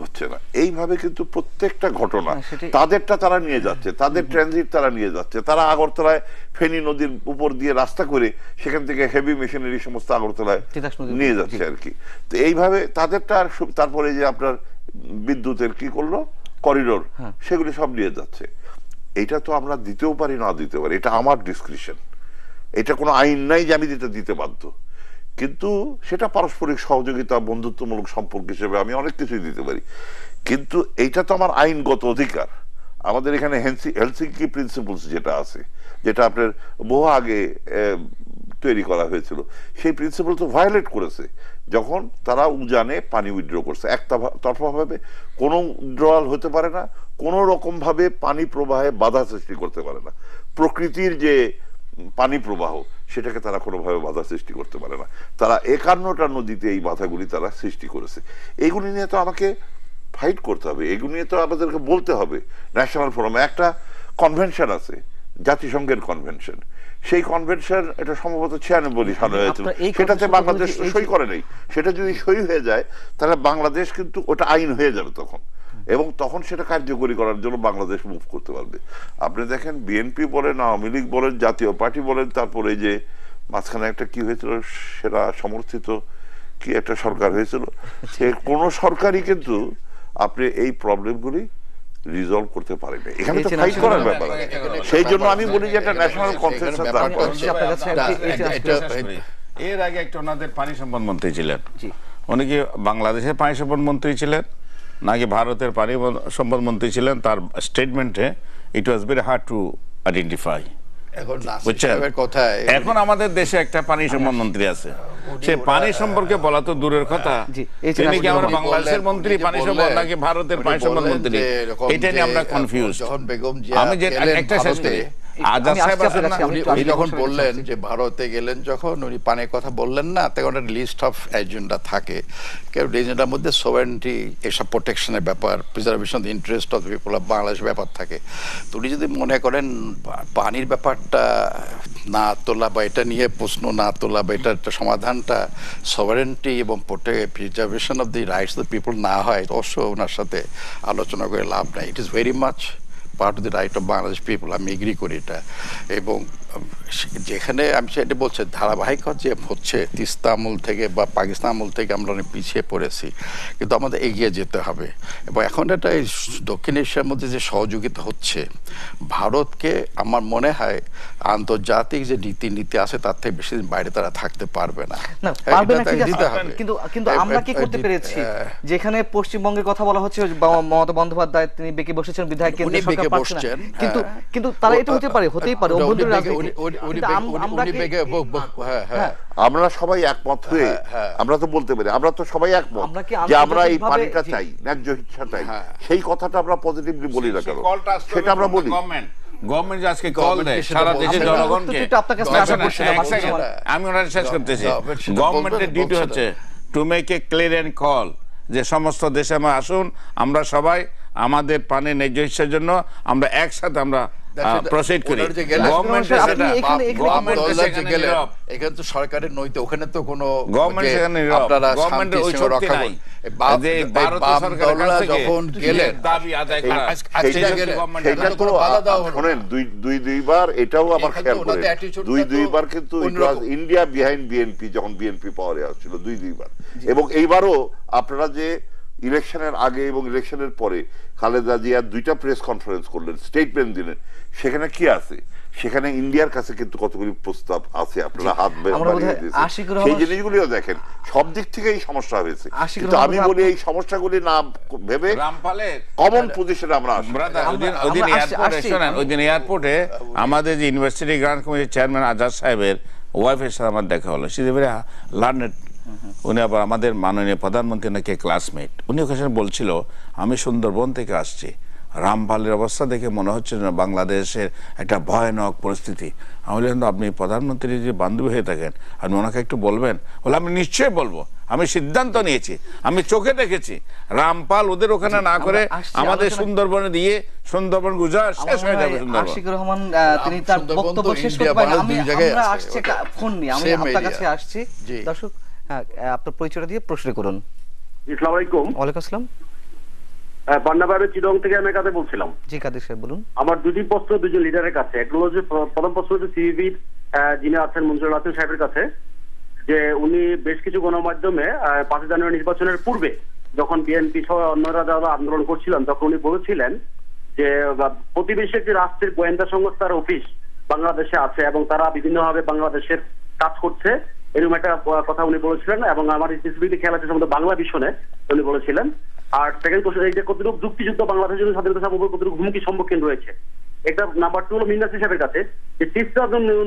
হচ্ছে না। এইভাবে কিন্তু প্রত্যেকটা ঘটনা তাদেরটা তারা নিয়ে যাচ্ছে, তাদের ট্রানজিট তারা নিয়ে যাচ্ছে। তারা আগরতলায় ফেনী নদীর উপর দিয়ে রাস্তা করে সেখান থেকে হেভি মেশিনারি সমস্ত আগরতলায় নিয়ে যাচ্ছে আর কি। তো এইভাবে তাদেরটা, তারপরে যে আপনার বিদ্যুতের কি করলো করিডোর, সেগুলি সব নিয়ে যাচ্ছে। এটা তো আমরা দিতেও পারি, না দিতে পারি, এটা আমার ডিসক্রিপশন। এটা কোনো আইন নাই যে আমি দিতে বাধ্য, কিন্তু সেটা পারস্পরিক সহযোগিতা, বন্ধুত্বমূলক সম্পর্ক হিসেবে আমি অনেক কিছুই দিতে পারি। কিন্তু এইটা তো আমার আইনগত অধিকার। আমাদের এখানে হেলসিঙ্কি প্রিন্সিপলস যেটা আছে, যেটা আপনার বহু আগে তৈরি করা হয়েছিল, সেই প্রিন্সিপাল তো ভায়োলেট করেছে যখন তারা উজানে পানি উইথড্র করছে। একতরফাভাবে কোনো উইথড্রয়াল হতে পারে না, কোনো রকম ভাবে পানি প্রবাহে বাধা সৃষ্টি করতে পারে না। প্রকৃতির যে পানি প্রবাহ, সেটাকে তারা কোনোভাবে বাধা সৃষ্টি করতে পারে না। তারা 51টা নদীতে এই বাধাগুলি তারা সৃষ্টি করেছে। এইগুলি নিয়ে তো আমাকে ফাইট করতে হবে, এগুলি নিয়ে তো আমাদেরকে বলতে হবে। ন্যাশনাল ফোরামে একটা কনভেনশন আছে, জাতিসংঘের কনভেনশন। সেই কনভেনশন, এটা সম্ভবত 96 সালে হয়েছিল, সেটাতে বাংলাদেশ সই করে নেই। সেটা যদি সই হয়ে যায় তাহলে বাংলাদেশ কিন্তু ওটা আইন হয়ে যাবে তখন, এবং তখন সেটা কার্যকরী করার জন্য বাংলাদেশ মুভ করতে পারবে। আপনি দেখেন বিএনপি বলেন, আওয়ামী লীগ বলেন, জাতীয় পার্টি বলেন, তারপরে যে মাঝখানে একটা কি হয়েছিল, সেটা সমর্থিত কি একটা সরকার হয়েছিল, সে কোন সরকারই কিন্তু আপনি এই প্রবলেমগুলি রিজলভ করতে পারে না। এখানে তো ফাইট করার ব্যাপার। সেই জন্য আমি বলি যে একটা ন্যাশনাল কনসেনসাস দরকার। এর আগে একটা ওনাদের পানি সম্পদ মন্ত্রী ছিলেন, উনি কি বাংলাদেশের পানি সম্পদ মন্ত্রী ছিলেন নাকি ভারতের পানি সম্পদ মন্ত্রী ছিলেন? তার স্টেটমেন্টে it was very hard to identify. এখন আমাদের দেশে একটা পানি সম্পদ মন্ত্রী আছে, সে পানি সম্পর্কে বলা তো দূরের কথা, তিনি কি আমরা বাংলাদেশের মন্ত্রী পানি সম্পদ নাকি ভারতের পানি সম্পদ মন্ত্রী, এটা নিয়ে আমরা কনফিউজ। আমি যে একটা শেষ করি, উনি যখন বললেন যে ভারতে গেলেন, যখন উনি পানির কথা বললেন না, তখন একটা লিস্ট অফ এজেন্ডা থাকে। কারণ এজেন্ডার মধ্যে সোভারেনিটি, এসব প্রোটেকশনের ব্যাপার, preservation the interest of the people of Bangladesh ব্যাপার থাকে। তো উনি যদি মনে করেন পানির ব্যাপারটা না তোলা, বা এটা নিয়ে প্রশ্ন না তোলা, বা এটার একটা সমাধানটা সোভারেনিটি এবং preservation of the rights of the people না হয়, অবশ্য ওনার সাথে আলোচনা করে লাভ নাই। It is very much part of the right of Bangladesh people, আমি এগ্রি করি এটা। এবং যেখানে আমি সেটা বলছি, ধারাবাহিক যে হচ্ছে তিস্তা আমল থেকে বা পাকিস্তান আমল থেকে আমরা অনেক পিছিয়ে পড়েছি, কিন্তু আমাদের এগিয়ে যেতে হবে। এবং এখন এটা এই দক্ষিণ এশিয়ার মধ্যে যে সহযোগিতা হচ্ছে, ভারতকে আমার মনে হয় আন্তর্জাতিক যে নীতি আছে তার থেকে বেশি দিন বাইরে তারা থাকতে পারবে না। কিন্তু আমরা কি করতে পেরেছি, যেখানে পশ্চিমবঙ্গের কথা বলা হচ্ছে, মমতা বন্দ্যোপাধ্যায় তিনি বেঁকে বসেছেন, বিধায়ক কেন্দ্রীয় সরকার পারছে না, কিন্তু তারা এটা হতেই পারে আমরা সবাই একমত হয়ে আমরা তো বলতে পারি, আমরা তো সবাই একমত যে আমরা এই পানিটা চাই, ন্যায্য ইচ্ছা চাই। সেই কথাটা আমরা পজিটিভলি বলি না কেন, সেটা আমরা বলি। গভর্নমেন্ট আজকে কল Government দেয় কে সেটা সারা বলছে দেশের না। জনগণকে। একটু আপনার কাছে আশা করছি না, এক সেকেন্ড, আমি ওনার শেষ করতেছি। Government সেটা গভর্নমেন্টের বলবে, ডিউটি বলছে হচ্ছে to make a clear and call, যে সমস্ত দেশে আমরা আসুন, আমরা সবাই আমাদের পানির ন্যায্য হিস্যার জন্য আমরা একসাথে আমরা প্রসিড করি। ওনারা যে গেলেন, গভর্নমেন্টের আপনি সেটা- এখানে- গভর্নমেন্ট দলদার যে সেখানে গেলেন, নীরব। এখানে তো সরকারের নৈতে, ওখানে তো কোনো গভর্নমেন্ট যে সেখানে নীরব। আপনারা গভর্নমেন্টের ওই শান্তি শক্তি রক্ষা নাই করুন। বাম- যে এই ভারত বাম সরকারের কাছ দলরা থেকে যখন গেলেন, দাবি আদায় করা, আজকে সেই শক্তি গেলেন, গভর্নমেন্ট সেটা এখানে তো কোনো বাধা দেওয়া হলো না। শোনেন, দুইবার এটাও আবার এখানে তো খেয়াল ওনাদের করেন, attitude টা তো দুইবার কিন্তু অন্যরকম। ইন্ডিয়া বিহাইন্ড বিএনপি, যখন বিএনপি পাওয়ারে আসছিল দুইবার, এবং এইবারও আপনারা যে ইলেকশনের আগে এবং ইলেকশনের পরে খালেদা জিয়া 2টা প্রেস কনফারেন্স করলেন, স্টেটমেন্ট দিলেন, সেখানে কি আছে? সেখানে ইন্ডিয়ার কাছে কিন্তু কতগুলি প্রস্তাব আছে, আপনারা হাত আমরা বাড়িয়ে বোধহয় দিয়েছেন। আশিকুর সেই রহমান- জিনিসগুলিও দেখেন, সব দিক থেকেই সমস্যা হয়েছে, আশিকুর কিন্তু আমি রহমান বলি এই সমস্যাগুলি না ভেবে রামপালের কমন পজিশনে আমরা আসি। ব্রাদার, ওইদিন আমরা এয়ারপোর্টে আসছি। শোনেন, ওইদিন এয়ারপোর্টে আমাদের যে ইউনিভার্সিটি গ্রান্ট কমিটির চেয়ারম্যান আজাদ সাহেবের ওয়াইফের সাথে আমার দেখা হলো। সে ভেরি লার্নেড, উনি আবার আমাদের মাননীয় প্রধানমন্ত্রী নাকি ক্লাসমেট। উনি ওখানে বলছিল, আমি সুন্দরবন থেকে আসছি, রামপালের অবস্থা দেখে মনে হচ্ছে না বাংলাদেশের একটা ভয়ানক পরিস্থিতি। আমি বললাম, আপনি প্রধানমন্ত্রীর যে বান্ধবী হয়ে থাকেন, আপনি ওনাকে একটু বলবেন? বলে, আমি নিশ্চয়ই বলবো, আমি সিদ্ধান্ত নিয়েছি, আমি চোখে দেখেছি রামপাল ওদের ওখানে না করে আমাদের সুন্দরবনে দিয়ে সুন্দরবন গুজরাট শেষ হয়ে যাবে। সুন্দরবন আশিকুর রহমান তিনি তার সুন্দরবন তো বক্তব্য শেষ ইন্ডিয়া, করতে পারেন। বাংলাদেশ দুই জায়গায় আমরা আছে, আসছে ওটা ফোন নিয়ে, আমি same আপনার area। কাছে আসছি। জি। দর্শক, হ্যাঁ, আপনার পরিচয়টা দিয়ে প্রশ্ন করুন। আসসালামু আলাইকুম। ওয়ালাইকুম আসসালাম। পান্নাবাড়ির চিরং থেকে আমি কাছে বলছিলাম। জি কাদের সাহেব বলুন। আমার দুটি প্রশ্ন দুজন লিডারের কাছে। একটা হলো যে প্রথম প্রশ্ন হচ্ছে সিবিবির যিনি আছেন মঞ্জুরুল হাসান সাহেবের কাছে, যে উনি বেশ কিছু গণমাধ্যমে 5 জানুয়ারি নির্বাচনের পূর্বে যখন বিএনপি সহ অন্যরা যারা আন্দোলন করছিলেন, তখন উনি বলেছিলেন যে প্রতিবেশী একটি রাষ্ট্রের গোয়েন্দা সংস্থার অফিস বাংলাদেশে আছে এবং তারা বিভিন্নভাবে বাংলাদেশের কাজ করছে, এরকম একটা কথা উনি বলেছিলেন। এবং আমার স্পেসিফিকলি খেয়াল আছে সম্বন্ধে বাংলা মিশনে উনি বলেছিলেন। আর সেকেন্ড কোশ্চেন, এই যে কতটুকু যুক্তিযুক্ত বাংলাদেশের জন্য স্বাধীনতা সার্বভৌম কতটুকু হুমকির সম্মুখীন রয়েছে। একটা নাম্বার 2 হলো মিন্নাস সাহেবের কাছে, যে তিস্তা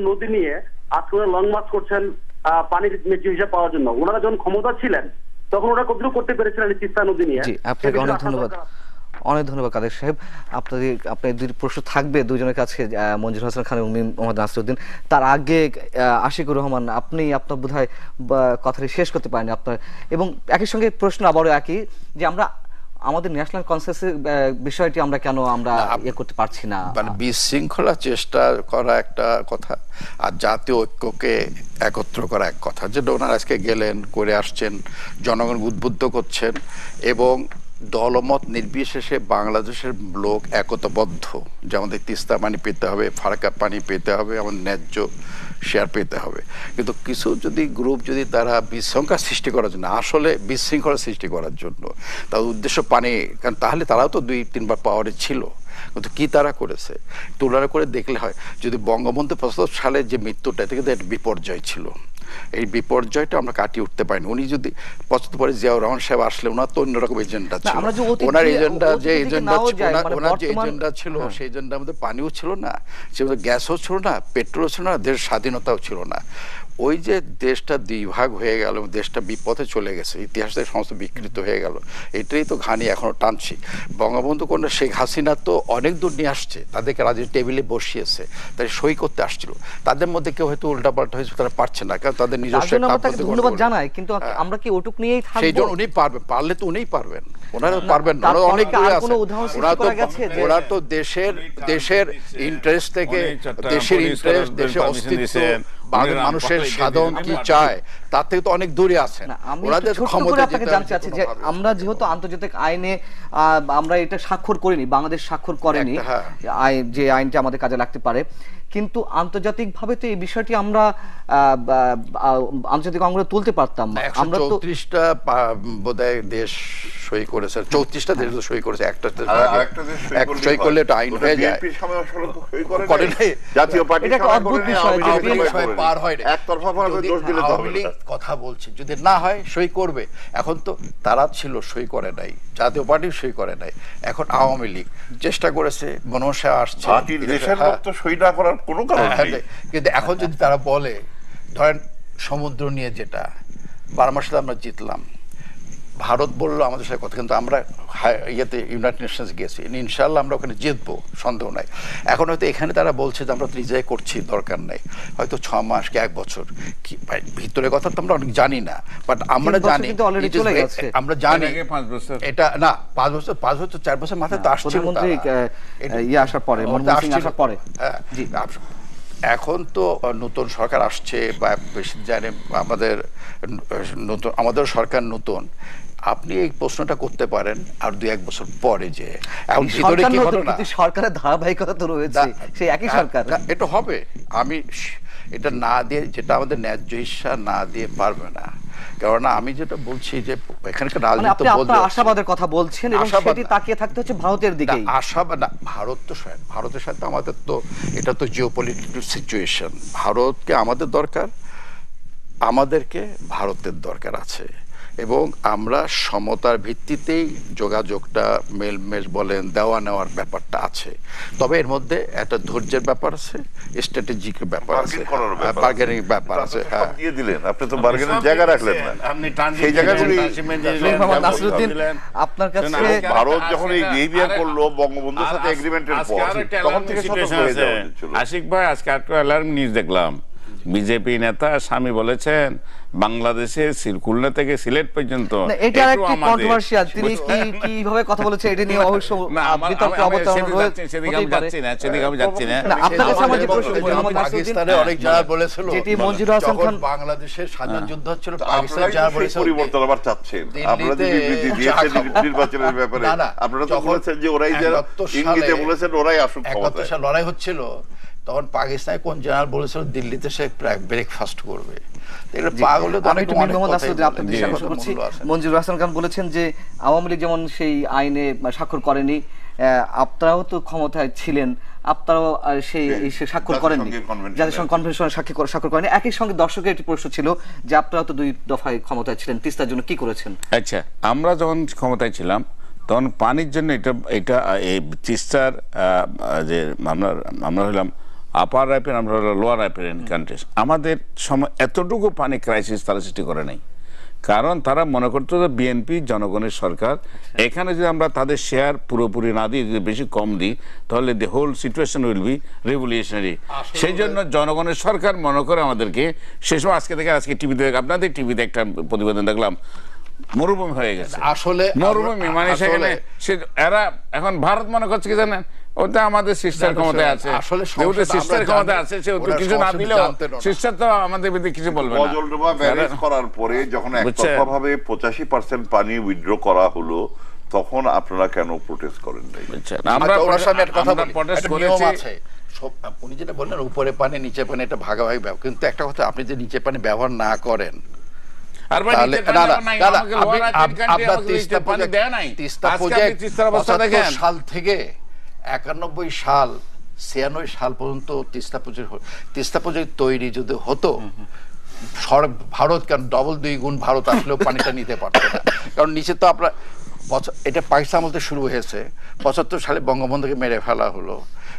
নদী নিয়ে আজকে ওরা লং মার্চ করছেন পানির ন্যায্য হিসাব পাওয়ার জন্য। ওনারা যখন ক্ষমতা ছিলেন তখন ওরা কতটুকু করতে পেরেছিলেন এই তিস্তা নদী নিয়ে? জি, আপনাকে অনেক ধন্যবাদ। অনেক ধন্যবাদ কাদের সাহেব। আপনার দুই প্রশ্ন থাকবে দুজনের কাছে, মঞ্জুর হাসান খান এবং মোহাম্মদ নাসিরউদ্দিন। তার আগে আশিকুর রহমান, আপনি আপনার বোধহয় কথাটি শেষ করতে পারেন আপনার, এবং একই সঙ্গে প্রশ্ন আবারও একই, যে আমরা আমাদের ন্যাশনাল কনসেন্সাসের বিষয়টি আমরা কেন ইয়ে করতে পারছি না? মানে বিশৃঙ্খলা চেষ্টা করা একটা কথা, আর জাতীয় ঐক্যকে একত্র করা এক কথা। যেটা ওনারা আজকে গেলেন, করে আসছেন, জনগণ উদ্বুদ্ধ করছেন, এবং দলমত নির্বিশেষে বাংলাদেশের লোক একতাবদ্ধ যে আমাদের তিস্তা পানি পেতে হবে, ফারাক্কা পানি পেতে হবে, আমাদের ন্যায্য শেয়ার পেতে হবে। কিন্তু কিছু যদি গ্রুপ যদি তারা বিশৃঙ্খলা সৃষ্টি করার জন্য, আসলে বিশৃঙ্খলা সৃষ্টি করার জন্য তার উদ্দেশ্য পানি, কারণ তাহলে তারাও তো 2-3 বার পাওয়ারে ছিল, কিন্তু কি তারা করেছে তুলনা করে দেখলে হয়। যদি বঙ্গবন্ধু 75 সালের যে মৃত্যুটা, এটা কিন্তু একটা বিপর্যয় ছিল, এই বিপর্যয়টা আমরা কাটিয়ে উঠতে পারিনি। উনি যদি 75 পরে জিয়াউর রহমান সাহেব আসলে ওনার তো অন্যরকম এজেন্ডা ছিল, ওনার এজেন্ডা যে এজেন্ডা ওনার যে এজেন্ডা ছিল, সেই এজেন্ডার মধ্যে পানিও ছিল না, সে মধ্যে গ্যাসও ছিল না, পেট্রোলও ছিল না, দেশের স্বাধীনতাও ছিল না। ওই যে দেশটা 2 ভাগ হয়ে গেল, দেশটা বিপথে চলে গেছে, ইতিহাস থেকে সমস্ত বিকৃত হয়ে গেল, এটাই তো ঘানি এখনো টানছি। বঙ্গবন্ধু কন্যা শেখ হাসিনা তো অনেক দূর নিয়ে আসছে, তাদেরকে রাজনীতি টেবিলে বসিয়েছে, তাই সই করতে আসছিল। তাদের মধ্যে কেউ হয়তো উল্টাপাল্টা হয়েছে, তারা পারছে না, কারণ তাদের নিজস্ব ধন্যবাদ জানাই, কিন্তু আমরা কি ওটুক নিয়েই থাকবো? সেই জন্য উনি পারবেন, পারলে তো উনিই পারবেন, ওনারা পারবেন না, ওনারা অনেক দূরে আছেন। ওরা তো দেশের ইন্টারেস্ট থেকে, দেশের ইন্টারেস্ট, দেশের অস্তিত্ব, মানুষের সাধন কি চায় তার থেকে তো অনেক দূরে আছেন। ওনাদের ক্ষমতা জানতে চাচ্ছি যে আমরা যেহেতু আন্তর্জাতিক আইনে আমরা এটা স্বাক্ষর করিনি, বাংলাদেশ স্বাক্ষর করেনি যে আইনটা আমাদের কাজে লাগতে পারে, কিন্তু আন্তর্জাতিকভাবে তো এই বিষয়টি আমরা আন্তর্জাতিক অঙ্গনে তুলতে পারতাম। আমরা তো 34টা বোধহয় দেশ সই করেছে, 34টা দেশ সই করেছে, একটা দেশ সই করলে এটা আইন হয়ে যায়। করে নাই জাতীয় পার্টি, এটা একটা অদ্ভুত বিষয়, পার হয় না, একতরফাভাবে দোষ দিলে তো হবে না। কথা বলছে যদি না হয় সই করবে, এখন তো তারা ছিল সই করে নাই, জাতীয় পার্টি সই করে নাই, এখন আওয়ামী লীগ চেষ্টা করেছে, মনসা আসছে, দেশের লোক তো সই না করার কোনো কারণ নেই। কিন্তু এখন যদি তারা বলে, ধরেন সমুদ্র নিয়ে যেটা বার্মার সাথে আমরা জিতলাম, ভারত বললো আমাদের সাথে কথা, কিন্তু আমরা ইয়েতে ইউনাইটেড নেশনস গেছি, ইনশাল্লাহ আমরা ওখানে জিতবো, সন্দেহ নাই। এখন হয়তো এখানে তারা বলছে যে আমরা রিজাই করছি, দরকার নাই, হয়তো 6 মাস কি 1 বছর, কি ভিতরের কথা তো আমরা অনেক জানি না, বাট আমরা জানি, আমরা জানি এটা না 5 বছর 4 বছর মাথায় তো আসছে আসার পরে, আসার পরে। জি, এখন তো নতুন সরকার আসছে বা বেশি জানে, আমাদের সরকার নতুন, আপনি এই প্রশ্নটা করতে পারেন আর 2-1 বছর পরে, যে এখন ভিতরে কি ঘটনা, সরকারের ধারাবাহিকতা তো রয়েছে, সেই একই সরকার, এটা হবে। আমি এটা না দিয়ে, যেটা আমাদের ন্যায্য হিস্সা না দিয়ে পারবে না, কারণ আমি যেটা বলছি যে এখানকার রাজনীতি বলতে আশাবাদের কথা বলছেন, এবং সেটি তাকিয়ে থাকতে হচ্ছে ভারতের দিকে। আশাবাদ না, ভারতের সাথে আমাদের তো এটা তো জিওপলিটিক্যাল সিচুয়েশন, ভারতকে আমাদের দরকার, আমাদেরকে ভারতের দরকার আছে, এবং আমরা সমতার ভিত্তিতেই যোগাযোগটা মেলমেশ বলেন, দেওয়া নেওয়ার ব্যাপারটা আছে, তবে এর মধ্যে একটা ধৈর্যের ব্যাপার আছে, স্ট্র্যাটেজিক ব্যাপার আছে, বার্গেনিং ব্যাপার আছে। হ্যাঁ, দিয়ে দিলেন আপনি, তো বার্গেনিং জায়গা রাখলেন না, সেই জায়গাগুলি আপনার কাছে ভারত যখন এই বিহেভিয়ার করলো বঙ্গবন্ধুর সাথে এগ্রিমেন্টের পর, তখন থেকে সতর্ক হয়ে যাওয়া উচিত ছিল। আশিক ভাই, আজকে একটা অ্যালার্ম নিউজ দেখলাম, বিজেপি নেতা স্বামী বলেছেন বাংলাদেশে খুলনা থেকে সিলেট পর্যন্ত, এটা একটা কন্ট্রোভার্সিয়াল, তিনি কিভাবে কথা বলেছে এটা নিয়ে অবশ্য বিতর্ক অবতারণা রয়েছে, সেদিকে আমি যাচ্ছি না। আপনার কাছে আমার যে প্রশ্ন, পাকিস্তানে অনেক জায়গা বলেছিল, যেটি মঞ্জুর হাসান খান, বাংলাদেশের স্বাধীন যুদ্ধ হচ্ছিল, পাকিস্তান জায়গা বলেছিল পরিবর্তন আবার চাচ্ছেন, আপনারা যে বিবৃতি দিয়েছেন নির্বাচনের ব্যাপারে, আপনারা তো বলেছেন যে ওরাই যে ইঙ্গিতে বলেছেন ওরাই আসুক ক্ষমতায়। 71 সালে লড়াই হচ্ছিল, তখন পাকিস্তানে কোন জেনারেল বলেছিল দিল্লিতে সে ব্রেকফাস্ট করবে। মঞ্জুর হাসান খান বলেছেন যে আওয়ামী লীগ যেমন সেই আইনে স্বাক্ষর করেনি, আপনারাও তো ক্ষমতায় ছিলেন, আপনারাও সেই স্বাক্ষর করেননি, জাতিসংঘ কনভেনশনে স্বাক্ষর করেনি। একই সঙ্গে দর্শকের একটি প্রশ্ন ছিল যে আপনারাও তো 2 দফায় ক্ষমতায় ছিলেন, তিস্তার জন্য কি করেছেন? আচ্ছা, আমরা যখন ক্ষমতায় ছিলাম তখন পানির জন্য এটা এই তিস্তার যে আমরা হলাম আপার রাইপের, আমরা হলো লোয়ার রাইপের কান্ট্রিজ, আমাদের সময় এতটুকু পানি ক্রাইসিস তারা সৃষ্টি করে নাই, কারণ তারা মনে করতো যে বিএনপি জনগণের সরকার, এখানে যদি আমরা তাদের শেয়ার পুরোপুরি না দিই, যদি বেশি কম দিই, তাহলে the whole situation will be revolutionary. সেই জন্য জনগণের সরকার মনে করে আমাদেরকে, সে সময় আজকে টিভিতে, আপনাদের টিভিতে একটা প্রতিবেদন দেখলাম, মরুভূমি হয়ে গেছে, আসলে মরুভূমি, মানে সেখানে এরা এখন ভারত মনে করছে কি জানেন, ওটা আমাদের সিস্টার ক্ষমতায় আছে, যেহেতু সিস্টার ক্ষমতায় আছে সেহেতু কিছু না দিলেও সিস্টার তো আমাদের বিরুদ্ধে কিছু বলবে না। বজলডোবা ব্যারেজ করার পরে যখন একতরফাভাবে 85% পানি উইথড্র করা হলো, তখন আপনারা কেন প্রোটেস্ট করেন নাই? আমরা প্রোটেস্ট করেছি, উনি যেটা বললেন উপরে পানি নিচে পানি, এটা ভাগাভাগি ব্যবহার, কিন্তু একটা কথা, আপনি যে নিচে পানি ব্যবহার না করেন, সাল থেকে 91 সাল 96 সাল পর্যন্ত তিস্তা প্রজেক্ট তৈরি যদি হতো, ভারত কেন ডবল 2 গুণ ভারত আসলেও পানিটা নিতে পারতো না, কারণ নিচে তো আপনার এটা পাকিস্তান বলতে শুরু হয়েছে, 75 সালে বঙ্গবন্ধুকে মেরে ফেলা হলো,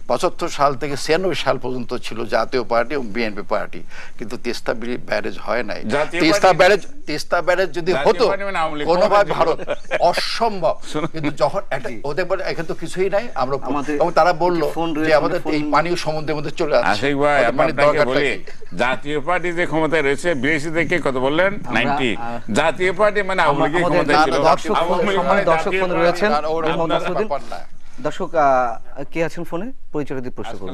75 সাল থেকে 96 সাল পর্যন্ত ছিল জাতীয় পার্টি এবং বিএনপি পার্টি, কিন্তু তিস্তা ব্যারেজ হয় নাই। তিস্তা ব্যারেজ যদি হতো কোনোভাবে ভারত অসম্ভব, কিন্তু যখন ওদের বলে এখানে তো কিছুই নাই, আমরা এবং তারা বললো যে আমাদের এই পানীয় সমুদ্রের মধ্যে চলে আসছে। জাতীয় পার্টি যে ক্ষমতায় রয়েছে, বিএসি থেকে কত বললেন 90, জাতীয় পার্টি মানে আওয়ামী লীগের ক্ষমতায় ছিল। দর্শক ফোন রয়েছেন, দর্শক কে আছেন ফোনে, পরিচয় দিয়ে প্রশ্ন করুন।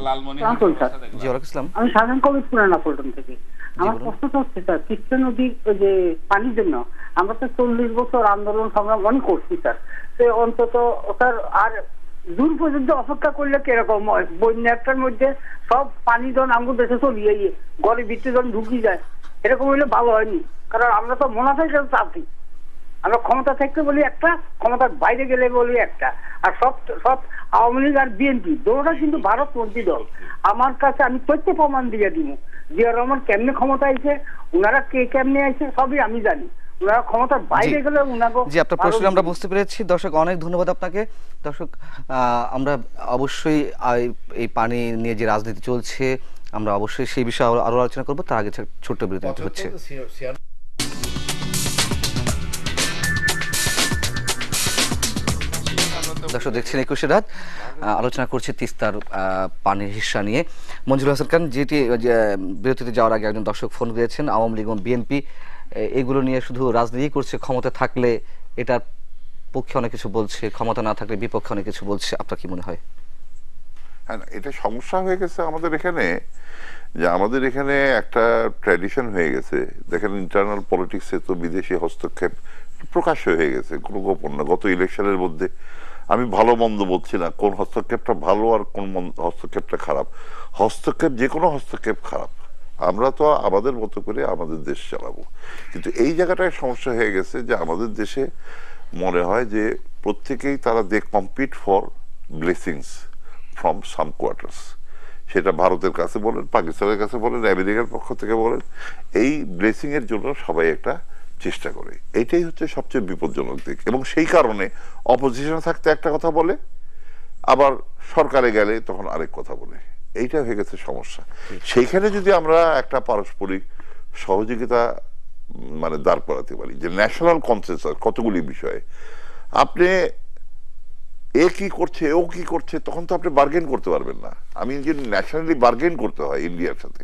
জি ওয়ালাইকুম আসসালাম, আমি শাহজাহান কবির পুরানা পল্টন থেকে। আমার প্রশ্নটা হচ্ছে স্যার, তিস্তা নদীর যে পানির জন্য আমরা তো 40 বছর আন্দোলন সংগ্রাম অনেক করছি স্যার, তো অন্তত স্যার আর দূর পর্যন্ত অপেক্ষা করলে কিরকম হয়? বন্যাটার মধ্যে সব পানি যখন আমাদের দেশে চলিয়ে গড়ে ভিতরে যখন ঢুকিয়ে যায়, এরকম হইলে ভালো হয়নি, কারণ আমরা তো মনাটাই চাচ্ছি, আমরা ক্ষমতা থাকতে বলি একটা, ক্ষমতার বাইরে গেলে বলি একটা, আর সব আওয়ামী লীগ আর বিএনপি দুটোটা কিন্তু ভারতপন্থী দল। আমার কাছে আমি তথ্য প্রমাণ দিয়ে দিব, জিয়া রহমান কেমনে ক্ষমতা আইছে, উনারা কেমনে আইছে সবই আমি জানি, উনারা ক্ষমতার বাইরে গেলে উনাকে। জি, আপনার প্রশ্ন আমরা বুঝতে পেরেছি। দর্শক অনেক ধন্যবাদ আপনাকে। দর্শক আমরা অবশ্যই এই পানি নিয়ে যে রাজনীতি চলছে, আমরা অবশ্যই সেই বিষয়ে আরো আলোচনা করবো, তার আগে ছোট্ট বিরতি হচ্ছে। দর্শক দেখছেন 21 রাত, আলোচনা করছি তিস্তার পানির হিস্সা নিয়ে। মঞ্জুর হাসান খান, যেটি বিরতিতে যাওয়ার আগে একজন দর্শক ফোন দিয়েছেন, আওয়ামী লীগ এবং বিএনপি এগুলো নিয়ে শুধু রাজনীতি করছে, ক্ষমতা থাকলে এটার পক্ষে অনেক কিছু বলছে, ক্ষমতা না থাকলে বিপক্ষে অনেক কিছু বলছে, আপনার কি মনে হয়? হ্যাঁ, এটা সমস্যা হয়ে গেছে আমাদের এখানে, যে আমাদের এখানে একটা ট্র্যাডিশন হয়ে গেছে। দেখেন, ইন্টারনাল পলিটিক্সে তো বিদেশি হস্তক্ষেপ প্রকাশ্য হয়ে গেছে, কোনো গোপন না। গত ইলেকশনের মধ্যে আমি ভালো মন্দ বলছি না, কোন হস্তক্ষেপটা ভালো আর কোন হস্তক্ষেপটা খারাপ। হস্তক্ষেপ, যে কোনো হস্তক্ষেপ খারাপ। আমরা তো আমাদের মতো করে আমাদের দেশ চালাবো, কিন্তু এই জায়গাটায় সমস্যা হয়ে গেছে যে আমাদের দেশে মনে হয় যে প্রত্যেকেই তারা they compete for blessings from some quarters. সেটা ভারতের কাছে বলেন, পাকিস্তানের কাছে বলেন, আমেরিকার পক্ষ থেকে বলেন, এই ব্লেসিং এর জন্য সবাই একটা চেষ্টা করে। এটাই হচ্ছে সবচেয়ে বিপজ্জনক দিক। এবং সেই কারণে অপোজিশনে থাকতে একটা কথা বলে, আবার সরকারে গেলে তখন আরেক কথা বলে। এইটা হয়ে গেছে সমস্যা। সেইখানে যদি আমরা একটা পারস্পরিক সহযোগিতা মানে দাঁড় করাতে পারি, যে ন্যাশনাল কনসেনসাস কতগুলি বিষয়ে, আপনি এ কি করছে ও কি করছে, তখন তো আপনি বার্গেন করতে পারবেন না। আমি যে ন্যাশনালি বার্গেন করতে হয় ইন্ডিয়ার সাথে,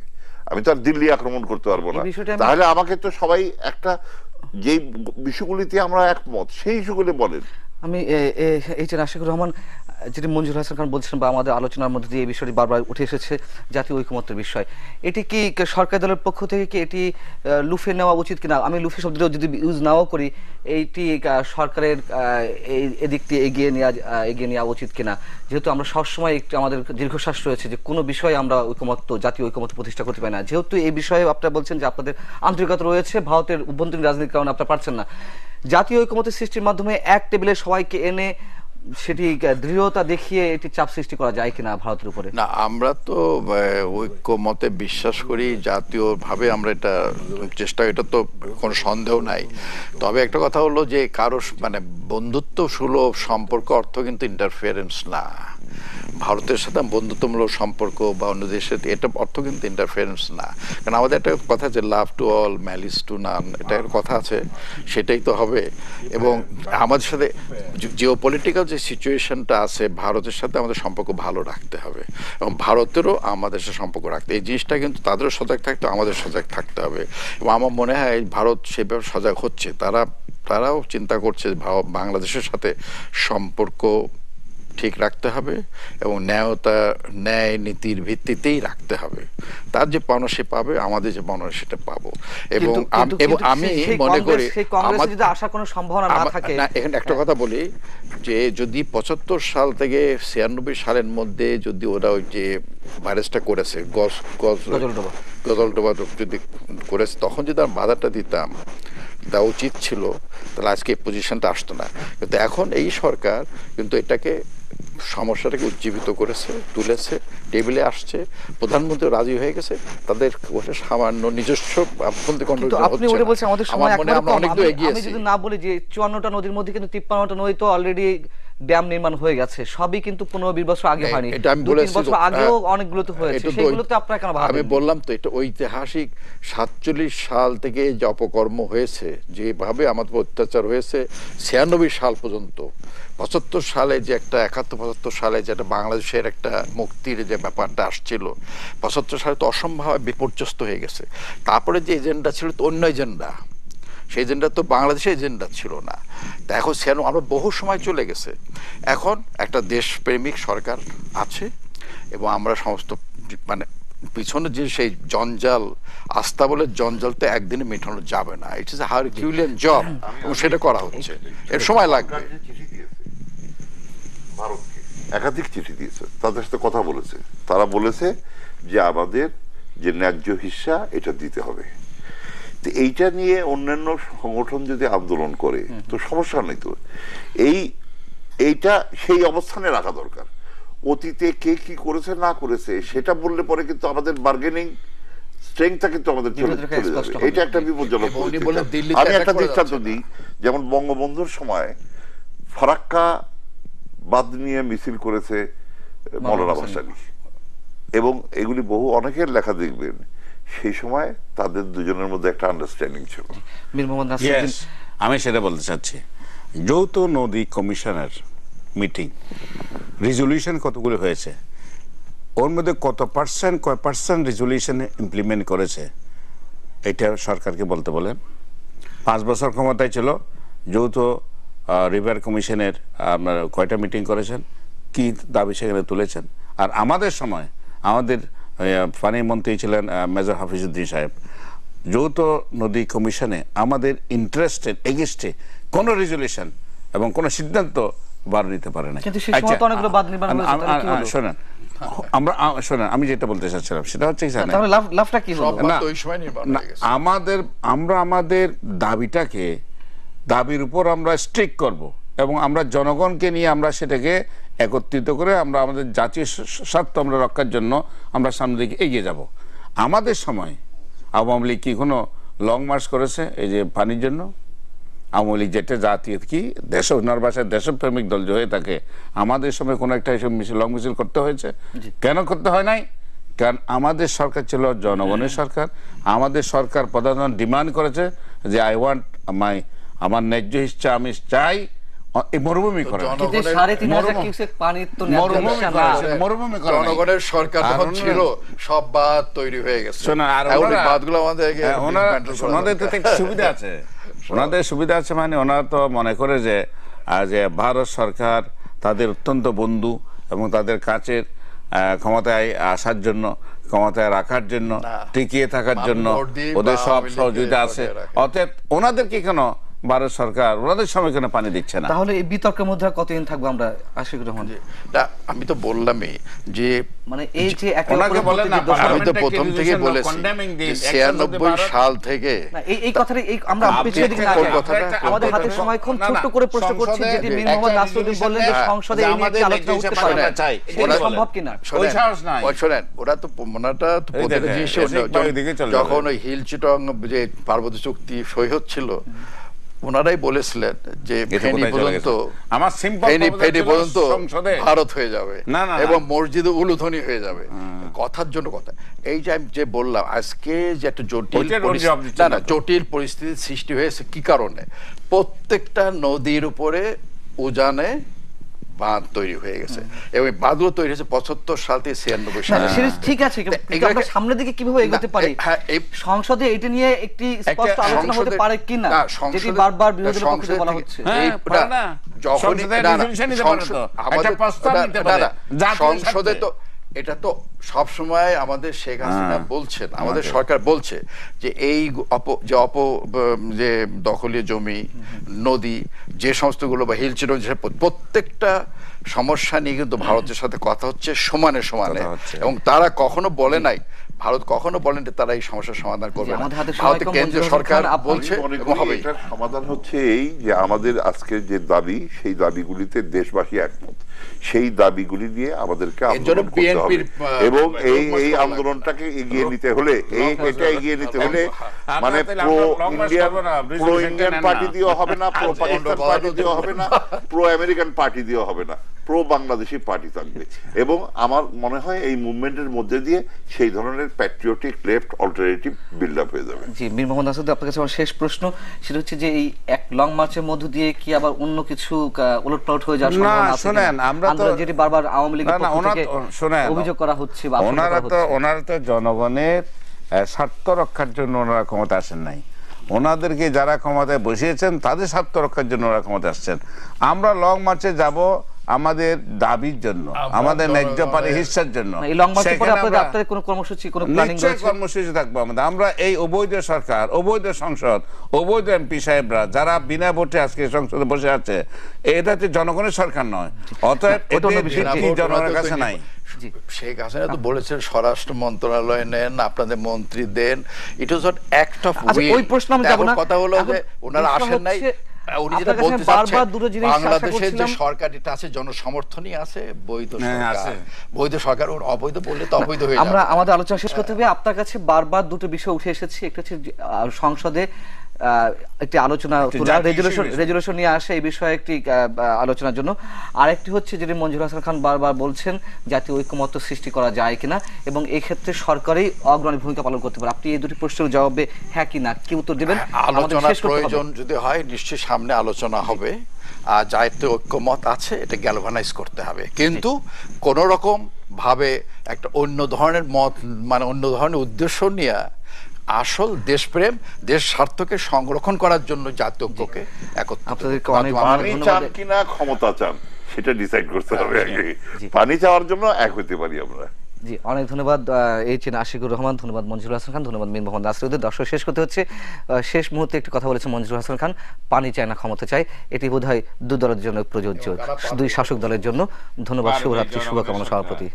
আমি তো আর দিল্লি আক্রমণ করতে পারবো না। তাহলে আমাকে তো সবাই একটা, যে বিষয়গুলিতে আমরা একমত সেই ইস্যুগুলি বলেন। আমি এইচ.এন. আশিকুর রহমান, যেটি মঞ্জুর হাসান খান বলছেন বা আমাদের আলোচনার মধ্যে দিয়ে এই বিষয়টি বারবার উঠে এসেছে, জাতীয় ঐকমত্যের বিষয়, এটি কি সরকার দলের পক্ষ থেকে কি এটি লুফে নেওয়া উচিত কিনা? আমি লুফে শব্দটা যদি ইউজ নাও করি, এইটি সরকারের এদিকটি এগিয়ে নেওয়া উচিত কিনা? যেহেতু আমরা সবসময় একটু আমাদের দীর্ঘশ্বাস রয়েছে যে কোনো বিষয়ে আমরা জাতীয় ঐকমত্য প্রতিষ্ঠা করতে পারি না। যেহেতু এই বিষয়ে আপনারা বলছেন যে আপনাদের আন্তরিকতা রয়েছে, ভারতের অভ্যন্তরীণ রাজনীতির কারণে আপনারা পারছেন না, জাতীয় ঐকমত্য সৃষ্টির মাধ্যমে এক টেবিলে সবাইকে এনে সেটি দৃঢ়তা দেখিয়ে এটি চাপ সৃষ্টি করা যায় কিনা ভারতের উপরে? না, আমরা তো ঐক্যমতে বিশ্বাস করি, জাতীয়ভাবে আমরা এটা চেষ্টা, এটা তো কোনো সন্দেহ নাই। তবে একটা কথা হলো যে কারো মানে বন্ধুত্ব সুলভ সম্পর্ক অর্থ কিন্তু ইন্টারফিয়ারেন্স না। ভারতের সাথে বন্ধুত্বমূলক সম্পর্ক বা অন্য দেশের, এটা অর্থ কিন্তু ইন্টারফিয়ারেন্স না। কারণ আমাদের একটা কথা আছে, love to all malice two নান, এটা একটা কথা আছে, সেটাই তো হবে। এবং আমাদের সাথে জিওপলিটিক্যাল যে সিচুয়েশনটা আছে, ভারতের সাথে আমাদের সম্পর্ক ভালো রাখতে হবে এবং ভারতেরও আমাদের সাথে সম্পর্ক রাখতে, এই জিনিসটা কিন্তু তাদেরও সজাগ থাকতে, আমাদের সজাগ থাকতে হবে। এবং আমার মনে হয় ভারত সেভাবে সজাগ হচ্ছে, তারাও চিন্তা করছে বাংলাদেশের সাথে সম্পর্ক ঠিক রাখতে হবে এবং ন্যায় নীতির ভিত্তিতেই রাখতে হবে। তার যে পাওনা সে পাবে, আমাদের যে পাওনা সেটা পাবো। এবং আমি মনে করি আসার কোনো সম্ভাবনা না থাকে। এখানে একটা কথা বলি, যে যদি ৭৫ সাল থেকে ৯৬ সালের মধ্যে যদি ওরা ওই যে ভাইরাসটা করেছে, গজলডোবা যদি করেছে, তখন যদি আমরা বাধাটা দিতাম, দেওয়া উচিত ছিল, তাহলে আজকে এই পজিশনটা আসতো না। কিন্তু এখন এই সরকার কিন্তু এটাকে, সমস্যাটাকে উজ্জীবিত করেছে, তুলেছে, টেবিলে আসছে, প্রধানমন্ত্রী রাজি হয়ে গেছে, তাদের সামান্য নিজস্ব আপনি ওটা বলছেন আমাদের সময় অনেক দূর এগিয়ে গেছে। আমি যদি না বলি যে ৫৪টা নদীর মধ্যে কিন্তু ৫৩টা নদী তো অলরেডি ড্যাম নির্মাণ হয়ে গেছে, সবই কিন্তু ১৫-২০ বছর আগে হয়নি, ২-৩ বছর আগেও অনেকগুলো তো হয়েছে, সেগুলোতে আপনারা কেন ভাবেন? আমি বললাম তো, এটা ঐতিহাসিক ৪৭ সাল থেকে যে অপকর্ম হয়েছে, যেভাবে আমাদের অত্যাচার হয়েছে ৯৬ সাল পর্যন্ত, ৭৫ সালে যে একটা ৭১-৭৫ সালে যেটা বাংলাদেশের একটা মুক্তির যে ব্যাপারটা আসছিল, ৭৫ সালে তো অসম্ভব বিপর্যস্ত হয়ে গেছে। তারপরে যে এজেন্ডা ছিল তো অন্য এজেন্ডা, সেই এজেন্ডা তো বাংলাদেশের এজেন্ডা ছিল না। তা এখন আমরা বহু সময় চলে গেছে, এখন একটা দেশপ্রেমিক সরকার আছে এবং আমরা সমস্ত মানে পিছনে যে সেই জঞ্জাল, আস্থা বলে জঞ্জাল তো একদিনে মেটানো যাবে না, it is a Herculean job, এবং সেটা করা হচ্ছে, এর সময় লাগবে। ভারতকে একাধিক চিঠি দিয়েছে, তাদের সাথে কথা বলেছে, তারা বলেছে যে আমাদের যে ন্যায্য হিস্সা এটা দিতে হবে। এইটা নিয়ে অন্যান্য সংগঠন যদি আন্দোলন করে তো সমস্যা নেই, তো এইটা সেই অবস্থানে রাখা দরকার। অতীতে কে কি করেছে না করেছে সেটা বললে পরে কিন্তু আমাদের বার্গেনিং স্ট্রেংথটা কিন্তু আমাদের চলে যাবে, এটা একটা বিপজ্জনক। আমি একটা দৃষ্টান্ত দিই, যেমন বঙ্গবন্ধুর সময় ফারাক্কা বাদ নিয়ে মিছিল করেছে মওলানা ভাসানী, এবং এগুলি বহু অনেকের লেখা দেখবেন, সেই সময় তাদের দুজনের মধ্যে একটা আন্ডারস্ট্যান্ডিং ছিল। আমি সেটা বলতে চাচ্ছি, যৌথ নদী কমিশনের মিটিং, রেজলিউশন কতগুলো হয়েছে, ওর মধ্যে কয় পার্সেন্ট রেজলিউশন ইমপ্লিমেন্ট করেছে, এটা সরকারকে বলতে বলেন। 5 বছর ক্ষমতায় ছিল, যৌথ রিভার কমিশনের আপনার কয়টা মিটিং করেছেন, কি দাবি সেখানে তুলেছেন? আর আমাদের সময় আমাদের পানি মন্ত্রী ছিলেন মেজর হাফিজউদ্দিন সাহেব, যৌথ নদী কমিশনে আমাদের ইন্টারেস্টের এগেইনস্টে কোনো রেজলিউশন এবং কোনো সিদ্ধান্ত বার নিতে পারে না। কিন্তু সেই সময় তো অনেকগুলো বাদ নির্মাণ হয়েছে, তাহলে কি হলো? শোনেন, শোনেন, আমি যেটা বলতে চাচ্ছিলাম সেটা হচ্ছে তাহলে লাভটা কি হলো? না, আমরা আমাদের দাবির উপর আমরা স্ট্রিক করব এবং আমরা জনগণকে নিয়ে আমরা সেটাকে একত্রিত করে আমরা আমাদের জাতীয় স্বার্থ আমরা রক্ষার জন্য আমরা সামনের দিকে এগিয়ে যাব। আমাদের সময় আওয়ামী লীগ কি কোনো লং মার্চ করেছে এই যে পানির জন্য? আওয়ামী লীগ যেটা জাতীয় কি দেশ, ওনার ভাষায় দেশপ্রেমিক দল যে হয়ে থাকে, আমাদের সময় কোনো একটা এসব মিছিল, লং মিছিল করতে হয়েছে? কেন করতে হয় নাই? কারণ আমাদের সরকার ছিল জনগণের সরকার। আমাদের সরকার প্রধান ডিমান্ড করেছে যে আই ওয়ান্ট আমার ন্যায্য ইচ্ছা আমি চাই মরুভূমি করে। জনগণের সরকার যখন ছিল সব বাদ তৈরি হয়ে গেছে, বাদগুলো ওনাদের তো একটা সুবিধা আছে, ওনাদের সুবিধা আছে মানে ওনারা তো মনে করে যে ভারত সরকার তাদের অত্যন্ত বন্ধু এবং তাদের কাছের ক্ষমতায় আসার জন্য, ক্ষমতায় রাখার জন্য, টিকিয়ে থাকার জন্য ওদের সব সহযোগিতা আছে। অতএব ওনাদেরকে কেন ভারত সরকার ওনাদের সময় কেন পানি দিচ্ছে না? তাহলে এই বিতর্কের মধ্যে কতদিন থাকবো আমরা? আশিকুর রহমান, আমি তো বললামই যে মানে এই যে আমি তো প্রথম থেকে বলেছি 96 সাল থেকে এই কথাটা আমরা পিছিয়ে দিকে না যাই, আমাদের হাতে সময় খুব ছোট করে প্রশ্ন করছি, যেটি মীর মোহাম্মদ নাসিরউদ্দিন বললেন যে সংসদে এই নিয়ে আলোচনা করতে পারে না, এটা সম্ভব কিনা? ওই সাহস নাই। শোনেন, ওরা তো মনাটা তো প্রত্যেকটা জিনিস, যখন ওই হিল চিটং যে পার্বত্য চুক্তি সই হচ্ছিল, ওনারাই বলেছিলেন যে ফেনী পর্যন্ত ভারত হয়ে যাবে এবং মসজিদে উলুধ্বনি হয়ে যাবে। কথার জন্য কথা, এই যে আমি যে বললাম আজকে যে একটা জটিল পরিস্থিতির সৃষ্টি হয়েছে কি কারণে? প্রত্যেকটা নদীর উপরে উজানে বাঁধ তৈরি হয়ে গেছে এবং বাঁধগুলো তৈরি হয়েছে 75 সাল থেকে 96 সাল। ঠিক আছে, আমরা সামনের দিকে কিভাবে এগোতে পারি? সংসদে এটা নিয়ে একটি স্পষ্ট আলোচনা হতে পারে কিনা, যেটি বারবার বিরোধী পক্ষ থেকে বলা হচ্ছে। সংসদে তো এটা তো সবসময় আমাদের শেখ হাসিনা বলছেন, আমাদের সরকার বলছে যে এই যে দখলীয় জমি, নদী, যে সমস্তগুলো বা হিল চিটং, প্রত্যেকটা সমস্যা নিয়ে কিন্তু ভারতের সাথে কথা হচ্ছে সমানে সমানে, এবং তারা কখনো বলে নাই, ভারত কখনো বলেন যে তারা এই সমস্যার সমাধান করবে না। ভারতের কেন্দ্রীয় সরকার বলছে এটার সমাধান হচ্ছে এই যে আমাদের আজকের যে দাবি, সেই দাবিগুলিতে দেশবাসী একমত, সেই দাবিগুলি নিয়ে আমাদেরকে আন্দোলন করতে হবে এবং এই আন্দোলনটাকে এগিয়ে নিতে হলে এটা এগিয়ে নিতে হলে মানে প্রো ইন্ডিয়ান পার্টি দিয়েও হবে না, প্রো পাকিস্তান পার্টি দিয়েও হবে না, প্রো আমেরিকান পার্টি দিয়েও হবে না, প্রো বাংলাদেশি পার্টি থাকবে। এবং আমার মনে হয় এই মুভমেন্টের মধ্যে দিয়ে সেই ধরনের patriotic left alternative build up হয়ে যাবে। জি, মীর মোহাম্মদ নাসিরউদ্দিন, আপনার কাছে আমার শেষ প্রশ্ন, সেটা হচ্ছে যে এই এক লং মার্চের মধ্য দিয়ে কি আবার অন্য কিছু উলটপালট হয়ে যাওয়ার সম্ভাবনা আছে? শুনেন, আমরা তো যেটি বারবার আওয়ামী লীগের পক্ষ থেকে অভিযোগ করা হচ্ছে, ওনারা তো জনগণের স্বার্থ রক্ষার জন্য ওনারা ক্ষমতা আসেন নাই, ওনাদেরকে যারা ক্ষমতায় বসিয়েছেন তাদের স্বার্থ রক্ষার জন্য ওরা ক্ষমতা আসছেন। আমরা লং মার্চে যাব আমাদের দাবির জন্য, আমাদের ন্যায্য পানি হিস্সার জন্য। কর্মসূচি থাকবো আমাদের। আমরা এই অবৈধ সরকার, অবৈধ সংসদ, অবৈধ এমপি সাহেবরা যারা বিনা ভোটে আজকে সংসদে বসে আছে, এটা হচ্ছে জনগণের সরকার নয়, অতএব জনগণের কাছে নাই। শেখ হাসিনা তো বলেছেন স্বরাষ্ট্র মন্ত্রণালয় নেন, আপনাদের মন্ত্রী দেন, it was not act of will. ওই প্রশ্ন আমি যাব না, কথা হলো যে ওনারা আসেন নাই, উনি যেটা বলতে চাচ্ছেন বাংলাদেশের যে সরকারটা আছে জনসমর্থনই আছে, বৈধ সরকার, বৈধ সরকার, ওর অবৈধ বললে তো অবৈধ হয়ে যাবে। আমরা আমাদের আলোচনা শেষ করতে হবে। আপনার কাছে বারবার দুটো বিষয় উঠে এসেছে, একটা হচ্ছে সংসদে একটি আলোচনা একটি তোলা, জাতীয় issue রেজুলেশন নিয়ে আসে এই বিষয়ে একটি আলোচনার জন্য। আরেকটি হচ্ছে যেটি মঞ্জুর হাসান খান বারবার বলছেন জাতীয় ঐক্যমত্য সৃষ্টি করা যায় কিনা এবং এই ক্ষেত্রে সরকারই অগ্রণী ভূমিকা পালন করতে পারে। আপনি এই দুটি প্রশ্নের জবাবে হ্যাঁ কি না কি উত্তর দেবেন? আলোচনার প্রয়োজন যদি হয় নিশ্চয়ই সামনে আলোচনা হবে, আর জাতীয় ঐক্যমত আছে এটা গ্যালভানাইজ করতে হবে, কিন্তু কোন রকম ভাবে একটা অন্য ধরনের মত মানে অন্য ধরনের উদ্দেশ্য নিয়ে আসল দেশপ্রেম দেশ স্বার্থকে সংরক্ষণ করার জন্য জাতীয় ঐক্যকে আপনাদেরকে অনেক পানি ধন্যবাদ। চান কিনা ক্ষমতা চান সেটা ডিসাইড করতে হবে আগে। পানি চাওয়ার জন্য এক হইতে পারি আমরা। জি, অনেক ধন্যবাদ এইচএন আশিকুর রহমান, ধন্যবাদ মঞ্জুর হাসান খান, ধন্যবাদ মীর মোহাম্মদ নাসিরউদ্দিন। দর্শক, শেষ করতে হচ্ছে, শেষ মুহূর্তে একটি কথা বলেছেন মঞ্জুর হাসান খান, পানি চায় না ক্ষমতা চায়। এটি বোধহয় দুই দলের জন্য প্রযোজ্য, দুই শাসক দলের জন্য। ধন্যবাদ, শুভরাত্রি, শুভকামনা সবার প্রতি।